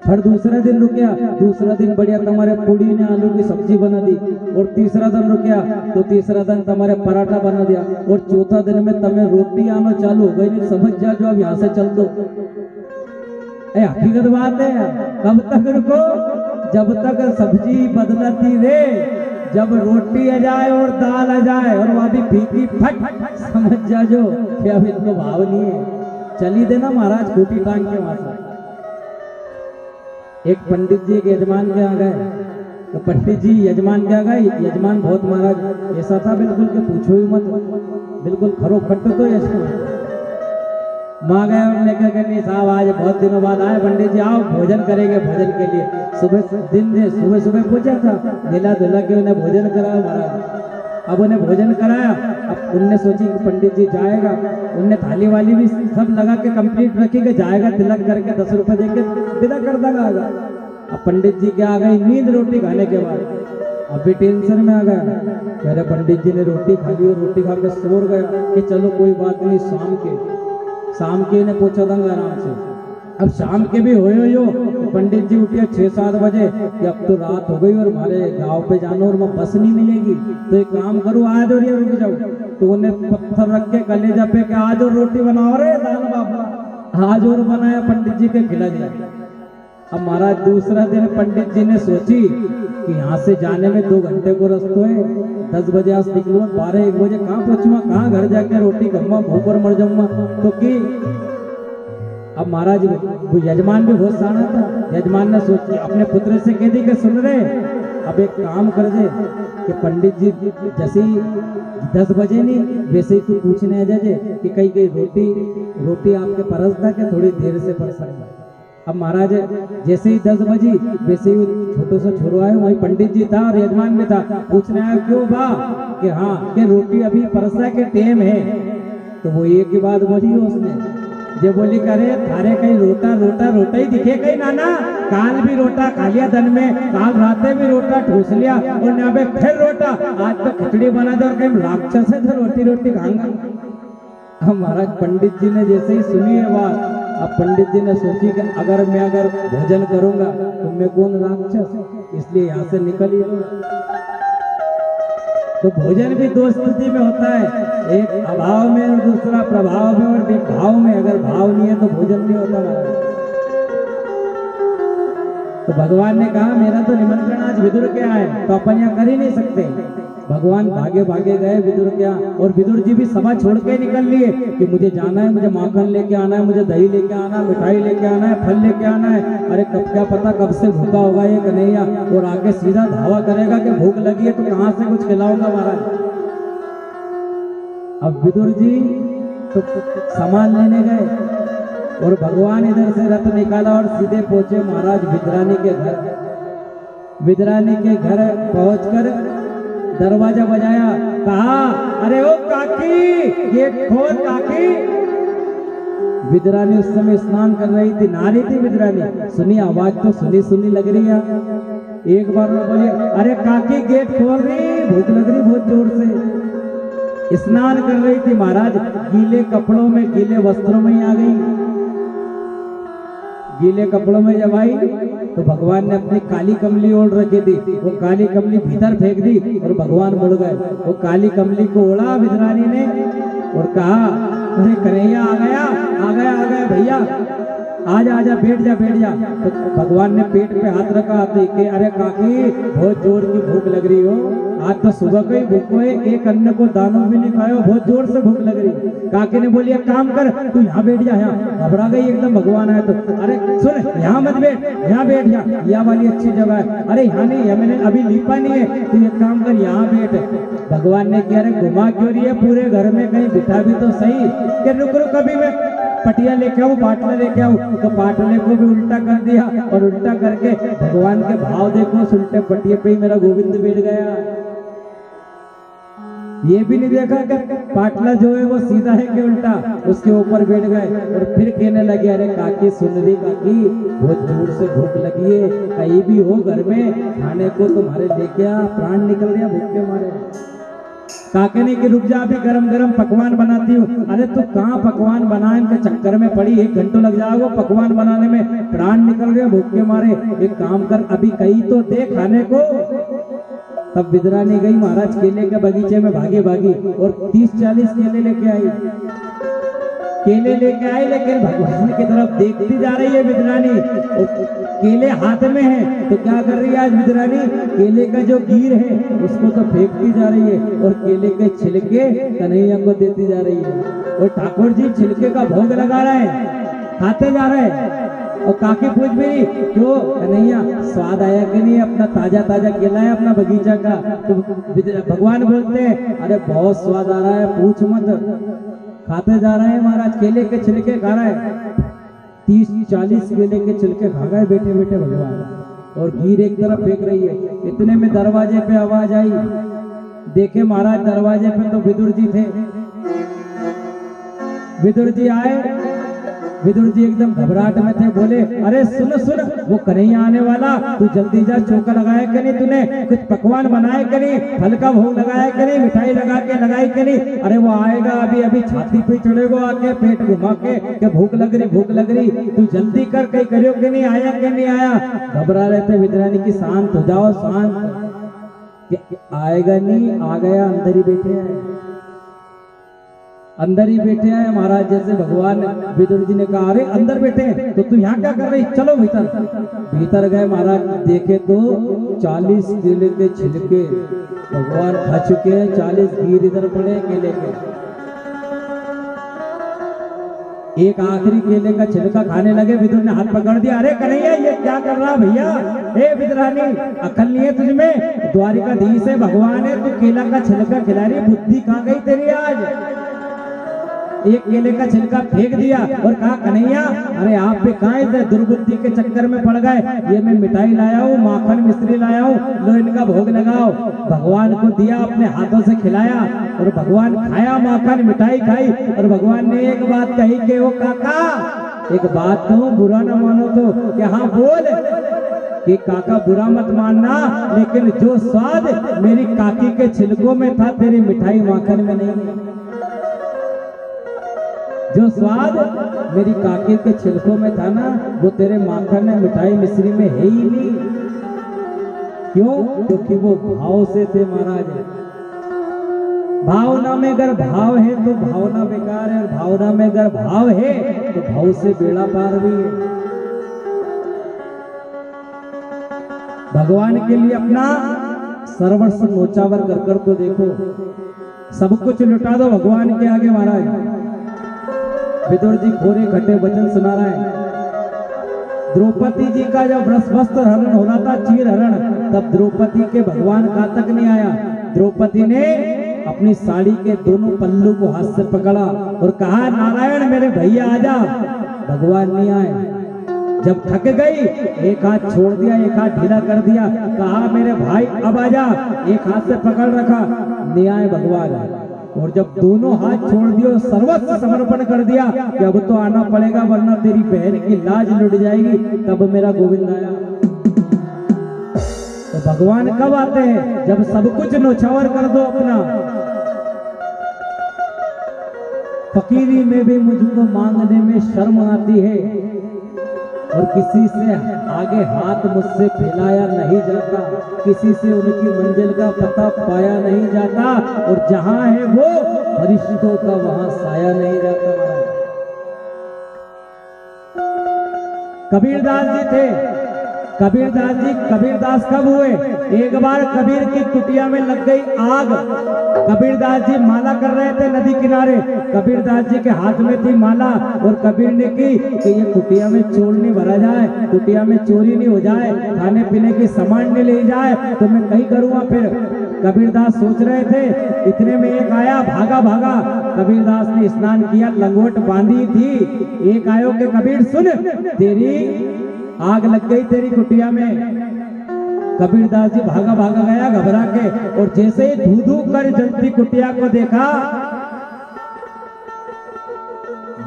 फिर दूसरा दिन रुकया, दूसरा दिन बढ़िया तुम्हारे पूड़ी ने आलू की सब्जी बना दी। और तीसरा दिन रुकया तो तीसरा दिन तुम्हारे पराठा बना दिया। और चौथा दिन में तुम्हें रोटी आना चालू हो गई, नहीं समझ जा जो अब यहाँ से चल दो। हकीकत बात है। कब तक रुको? जब तक सब्जी बदलती रे, जब रोटी आ जाए और दाल आ जाए और वह भी फीकी फट, समझ जा जो कि अब इनको भाव नहीं है, चली देना महाराज खूटी टांग के वहां से। एक पंडित जी के यजमान के आ गए, तो पंडित जी यजमान के आ गए। यजमान बहुत महाराज ऐसा था बिल्कुल के पूछो ही मत, बिल्कुल खरो खट्ट तो यजमान। माँ गए उन्होंने क्या कहनी साहब आज बहुत दिनों बाद आए पंडित जी, आओ भोजन करेंगे। भोजन के लिए सुबह सुबह पूछा था, नीला धुला के उन्हें भोजन कराया महाराज। अब उन्हें भोजन कराया, अब उनने सोची कि पंडित जी जाएगा, उनने थाली वाली भी सब लगा के कंप्लीट रखी कि जाएगा तिलक करके 10 रुपए देके विदा कर देगा। अब पंडित जी क्या आ गई नींद रोटी खाने के बाद, अभी टेंशन में आ गया। कह रहे पंडित जी ने रोटी खा ली और रोटी खा के सो गया कि चलो कोई बात नहीं, शाम के ने पूछा था आराम से। अब शाम के भी हो पंडित जी उठे 6-7 बजे कि अब तो रात हो गई और हमारे गांव पे जाना और वहाँ बस नहीं मिलेगी, तो एक काम करो आज और ये रुक जाओ। तो उन्हें पत्थर रख के कलेजा पे कि आज और रोटी बनाओ रे दाल बाबा, आज और बनाया पंडित जी के खिला दिया। अब महाराज दूसरा दिन पंडित जी ने सोची कि यहाँ से जाने में 2 घंटे को रास्ता है, 10 बजे आज निकलूँ 12-1 बजे कहाँ पहुँचूंगा, कहाँ घर जाके रोटी खाऊंगा, भूख और मर जाऊंगा। तो कि अब महाराज वो यजमान भी बहुत सारा था। यजमान ने सोची अपने पुत्र से कह दी कि सुन रहे अब एक काम कर दे कि पंडित जी जैसे ही 10 बजे नहीं वैसे ही तू पूछने आ जाए कि कहीं रोटी आपके परसता के थोड़ी देर से परस सकता। अब महाराज जैसे ही 10 बजी वैसे ही छोटो सा छोरो आया, वही पंडित जी था और यजमान भी था। पूछने आया क्यों बा कि हाँ कि रोटी अभी परसा के टाइम है। तो वो एक ही बात बोली उसने, जे बोली करे थारे कहीं रोटा ही दिखे कहीं नाना, काल भी रोटा खा लिया दिन में, काल राते भी रोटा ठूस लिया और यहाँ पे फिर रोटा, आज तो खिचड़ी बना दे और कहीं राक्षस है तो रोटी खाऊंगा। अब महाराज पंडित जी ने जैसे ही सुनी है बात, अब पंडित जी ने सोची कि अगर भोजन करूंगा तो मैं कौन राक्षस, इसलिए यहाँ से निकल ही। तो भोजन भी 2 स्थिति में होता है, एक अभाव में और दूसरा प्रभाव में और एक भाव में। अगर भाव नहीं है तो भोजन नहीं होता महाराज। तो भगवान ने कहा मेरा तो निमंत्रण आज विदुर के आए, तो अपन यहाँ कर ही नहीं सकते। भगवान भागे गए विदुर के यहाँ, और विदुर जी भी सभा छोड़ के निकल लिए कि मुझे जाना है, मुझे माखन लेके आना है, मुझे दही लेके आना है, मिठाई लेके आना है, फल लेके आना है। अरे कब क्या पता कब से भूखा होगा ये कन्हैया, और आगे सीधा धावा करेगा कि भूख लगी है तो कहाँ से कुछ खिलाऊंगा महाराज। अब विदुर जी तो सामान लेने गए और भगवान इधर से रथ निकाला और सीधे पहुंचे महाराज विद्रानी के घर। विद्रानी के घर पहुंचकर दरवाजा बजाया, कहा अरे ओ काकी गेट खोल काकी। विद्रानी उस समय स्नान कर रही थी, नारी थी विद्रानी। सुनी आवाज तो सुनी लग रही है। एक बार बोली अरे काकी गेट खोल रही, भूख लग रही बहुत जोर से। स्नान कर रही थी महाराज, गीले कपड़ों में गीले वस्त्रों में ही आ गई। गीले कपड़ों में जब आई तो भगवान ने अपनी काली कमली ओढ़ रखी थी, वो काली कमली भीतर फेंक दी और भगवान मुड़ गए। वो काली कमली को ओढ़ा विद्रानी ने और कहा, अरे कन्हैया आ गया, आ गया, आ गया भैया, आजा आजा, बैठ जा बैठ जा। तो भगवान ने पेट पे हाथ रखा तो कि अरे काकी बहुत जोर की भूख लग रही हो, आज तो सुबह को ही भूख है, एक अन्न को दानों भी नहीं खाए हो, बहुत जोर से भूख लग रही। काकी ने बोली एक काम कर, तू यहाँ बैठ जा। यहाँ घबरा गई एकदम, भगवान आया तो, अरे सुन यहाँ मत बैठ, यहाँ बैठ जा, यह वाली अच्छी जगह है। अरे यहाँ नहीं है, मैंने अभी लीपा नहीं है, तू एक काम कर यहाँ बैठ। भगवान ने कहा, अरे घुमा क्यों रही है पूरे घर में, कहीं बिठा भी तो सही। कि रुक रुक अभी मैं पटिया लेके आऊं, पाटला लेके आऊं। तो पाटले को भी उल्टा कर दिया और उल्टा करके भगवान के भाव देखो, उस उल्टे पटिए पे ही मेरा गोविंद बैठ गया। ये भी नहीं देखा कि पाटला जो है वो सीधा है कि उल्टा, उसके ऊपर बैठ गए और फिर कहने लगे, अरे काकी सुन रही काकी, बहुत जोर से भूख लगी है, कहीं भी हो घर में खाने को तुम्हारे लेके आ, प्राण निकल रहा भूख के मारे। काके ने कि रुक जा, अभी गरम गरम पकवान बनाती हूँ। अरे तू कहाँ पकवान बनाए के चक्कर में पड़ी, 1 घंटा लग जाएगा पकवान बनाने में, प्राण निकल रहे भूख के मारे। एक काम कर, अभी कहीं तो दे खाने को। तब विद्रानी गई महाराज केले के बगीचे में भागी भागी और 30-40 केले लेके आई, केले लेके आई, लेकिन भगवान की तरफ देखती जा रही है विद्रानी और केले हाथ में है। तो क्या कर रही है आज विद्रानी, केले का जो गिर है उसको तो फेंकती जा रही है और केले के छिलके कन्हैया को देती जा रही है। और ठाकुर जी छिलके का भोग लगा रहे हैं, खाते जा रहे हैं। और काकी पूछ भी, क्यों कन्हैया स्वाद आया कि नहीं, अपना ताजा ताजा केला है अपना बगीचा का। तो भगवान बोलते हैं, अरे बहुत स्वाद आ रहा है, पूछ मत। खाते जा रहे हैं महाराज, केले के छिलके खा रहे हैं, 30-40 केले के छिलके खा गए बैठे बैठे भगवान। और घीर एक तरफ फेंक रही है। इतने में दरवाजे पे आवाज आई, देखे महाराज दरवाजे पे तो विदुर जी थे। विदुर जी आए, विदुर जी एकदम घबराहट में थे, बोले, अरे सुन सुन, वो कन्हैया आने वाला, तू जल्दी जा, चौका लगाया कि नहीं, तूने कुछ पकवान बनाए कि नहीं, फल का भोग लगाया कि नहीं, मिठाई लगा के लगाई कि नहीं। अरे वो आएगा अभी अभी, छाती पे चढ़ेगा आके, पेट घुमा के भूख लग रही भूख लग रही, तू जल्दी कर, कहीं करियो कि नहीं, आया कि नहीं आया। घबरा रहे थे विद्रानी की, शांत हो जाओ शांत। आएगा नहीं, आ गया, अंदर ही बैठे हैं, अंदर ही बैठे हैं महाराज। जैसे भगवान विदुर जी ने कहा, अरे अंदर बैठे हैं तो तू यहाँ क्या कर रही, चलो भीतर। भीतर गए महाराज, देखे तो 40 केले के छिलके भगवान खा चुके हैं, 40 गिर इधर पड़े केले के। एक आखिरी केले का छिलका खाने लगे, विदुर ने हाथ पकड़ दिया, अरे कन्हैया ये क्या कर रहा भैया, हे विद्रानी अकल नहीं है तुझमें, द्वारिकाधीश है भगवान है, तू केला का छिलका खिला रही, बुद्धि कहाँ गई तेरी आज। एक केले का छिलका फेंक दिया और कहा, कन्हैया अरे आप पे कहाँ इधर दुर्बुद्धि के चक्कर में पड़ गए, ये मैं मिठाई लाया हूँ, माखन मिश्री लाया हूँ, लो इनका भोग लगाओ। भगवान को दिया, अपने हाथों से खिलाया और भगवान खाया, माखन मिठाई खाई। और भगवान ने एक बात कही कि वो काका, एक बात कहूँ, बुरा ना मानो तो, कि हाँ बोल, कि काका बुरा मत मानना, लेकिन जो स्वाद मेरी काकी के छिलकों में था, तेरी मिठाई माखन में नहीं। जो स्वाद मेरी काकी के छिलकों में था ना, वो तेरे माखन में मिठाई मिश्री में है ही नहीं। क्यों? क्योंकि वो भाव से थे महाराज। भावना में अगर भाव है तो भावना बेकार है, और भावना में अगर भाव है तो भाव से बेड़ा पार भी है। भगवान के लिए अपना सर्वस्व नौचावर कर कर तो देखो, सब कुछ लुटा दो भगवान के आगे महाराज। विदुर जी खोरे खट्टे वचन सुना रहे हैं। द्रौपदी जी का जब वस्त्र हरण हो रहा था, चीर हरण, तब द्रौपदी के भगवान का तक नहीं आया। द्रौपदी ने अपनी साड़ी के दोनों पल्लू को हाथ से पकड़ा और कहा, नारायण मेरे भैया आजा। भगवान नहीं आए। जब थक गई, एक हाथ छोड़ दिया, एक हाथ ढीला कर दिया, कहा मेरे भाई अब आजा, एक हाथ से पकड़ रखा, नहीं आए भगवान। और जब दोनों हाथ छोड़ दिए, सर्वस्व समर्पण कर दिया कि अब तो आना पड़ेगा वरना तेरी बहन की लाज लुट जाएगी, तब मेरा गोविंद आया। तो भगवान कब आते हैं? जब सब कुछ नौछावर कर दो अपना। फकीरी में भी मुझको मांगने में शर्म आती है, और किसी से आगे हाथ मुझसे फैलाया नहीं जाता, किसी से उनकी मंजिल का पता पाया नहीं जाता, और जहां है वो फरिश्तों का वहां साया नहीं जाता। महाराज कबीरदास जी थे। कबीरदास जी कबीरदास कब हुए? एक बार कबीर की कुटिया में लग गई आग। कबीरदास जी माला कर रहे थे नदी किनारे, कबीरदास जी के हाथ में थी माला, और कबीर ने की कि ये कुटिया में चोर नहीं भरा जाए, कुटिया में चोरी नहीं हो जाए, खाने पीने की सामान नहीं ले जाए, तो मैं कहीं करूँगा। फिर कबीरदास सोच रहे थे, इतने में एक आया, भागा भागा। कबीरदास ने स्नान किया, लंगोट बांधी थी, एक आयो के कबीर सुन, तेरी आग लग गई तेरी कुटिया में। कबीरदास जी भागा भागा गया घबरा के, और जैसे ही धू धू कर जलती कुटिया को देखा,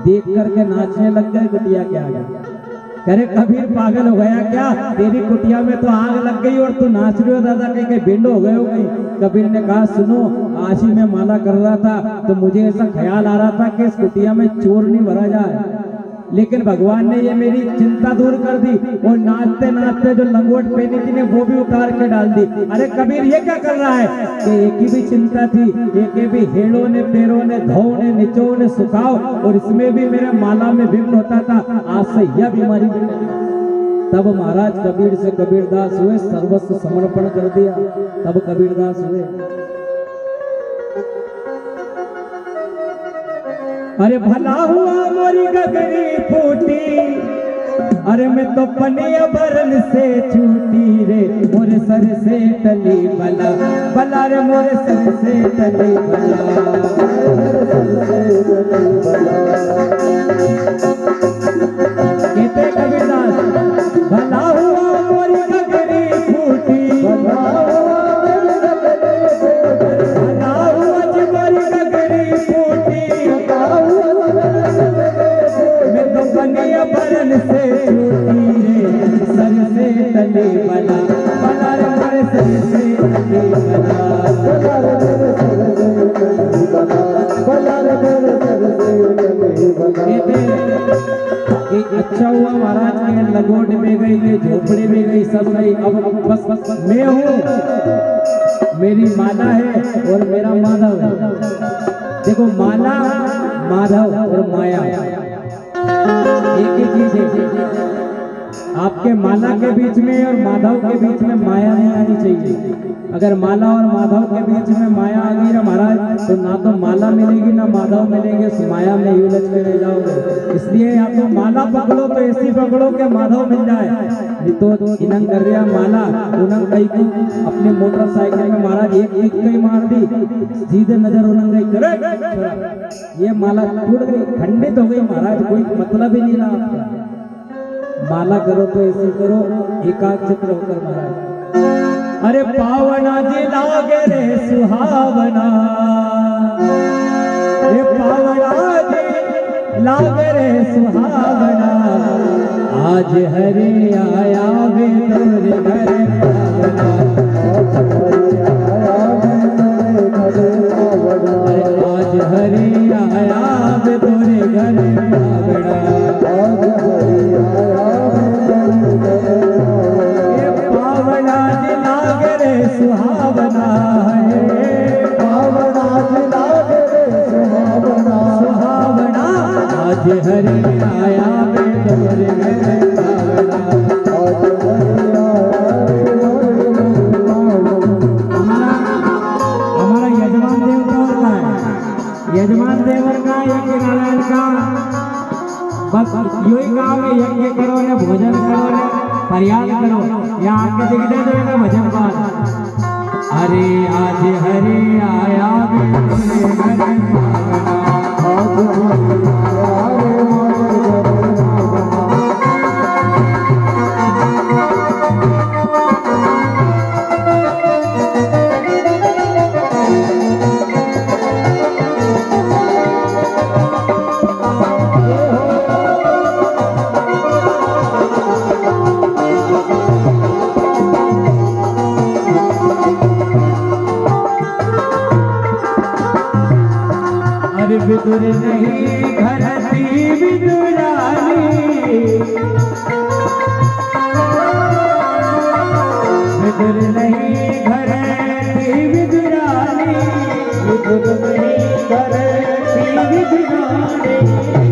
देख करके नाचने लग गए कुटिया के आगे। कह रहे कबीर पागल हो गया क्या? तेरी कुटिया में तो आग लग गई और तू नाच रहे हो दादा, कहीं भिंड हो गए हो कहीं। कबीर ने कहा सुनो, आज ही मैं माला कर रहा था तो मुझे ऐसा ख्याल आ रहा था कि इस कुटिया में चोर नहीं भरा जाए, लेकिन भगवान ने ये मेरी चिंता दूर कर दी, और नाचते नाचते जो लंगोट पहनी थी ने वो भी उतार के डाल दी। अरे कबीर ये क्या कर रहा है? कि एक ही भी चिंता थी, एक ही भी हेड़ों ने पैरों ने धो ने निचो ने सुखाओ, और इसमें भी मेरे माला में विघ्न होता था, आज से यह बीमारी भी नहीं। तब महाराज कबीर से कबीरदास हुए, सर्वस्व समर्पण कर दिया, तब कबीरदास हुए। अरे भला हुआ मोरी गगरी फूटी, अरे मैं तो पनिया बरन से छूटी रे, मोरे सर से टली बला, बला रे मोरे सर से टली बला। कहते कबीरदास, भला हुआ मोरी गगरी फूटी, भला हुआ जी मोरी गगरी फूटी, मैं तो बनिया बरन से छूटी रे, सर से तले बला, बला रे मोरे सर से तले बला, बला रे मोरे सर से तले बला, बला रे मोरे सर से तले बला। कहते अच्छा हुआ महाराज के लंगोट में गई, ये झोपड़ी में गई, सब गई, अब बस मैं हूँ, मेरी माला है और मेरा माधव है। देखो माला माधव और माया एक ही चीज है। आपके माला के बीच में और माधव के बीच में माया नहीं आनी चाहिए। अगर माला और माधव के बीच में माया आ गई ना महाराज, तो ना तो माला मिलेगी ना माधव मिलेंगे, माया में ही उलझ के रह जाओगे। इसलिए या तो माला पकड़ो तो ऐसी पकड़ो कि माधव मिल जाए, नहीं तो इनंग कर रहा माला, उनंग कई को अपने मोटरसाइकिल में महाराज एक कई मार दी, सीधे नजर उनंग गई, करे ये माला टूट गई, खंडित हो गई महाराज, कोई मतलब ही नहीं रहा आपका। माला करो तो ऐसे करो, एकाग्रचित्त होकर महाराज। अरे पावना जी लागे रे सुहावना, ये पावना जी लागे रे सुहावना, आज हरे आया वे तोरे घर पावना, आज हरे आया वे तोरे घर पावना, पावना जी लागे रे सुहावना है, पावना जी लागे रे सुहावना, सुहावना आज हरे आया वे तोरे घर पावना, आज हरे आया वे तोरे घर पावना। हमारा यजमान देव कौन का है? यजमान देवर का, यज्ञ नारायण का। बस यही काम है, यज्ञ करो ने, भोजन करो ने, फरियाद करो, यहाँ आके दिख दे देगा भजन पाठ। अरे आज हरे आया वे तोरे घर पावना, आज हरे आया वे विदुर नहीं धरती विदुरानी, मित्र नहीं घर थी विदुरानी, मित्र नहीं घर थी विदुरानी।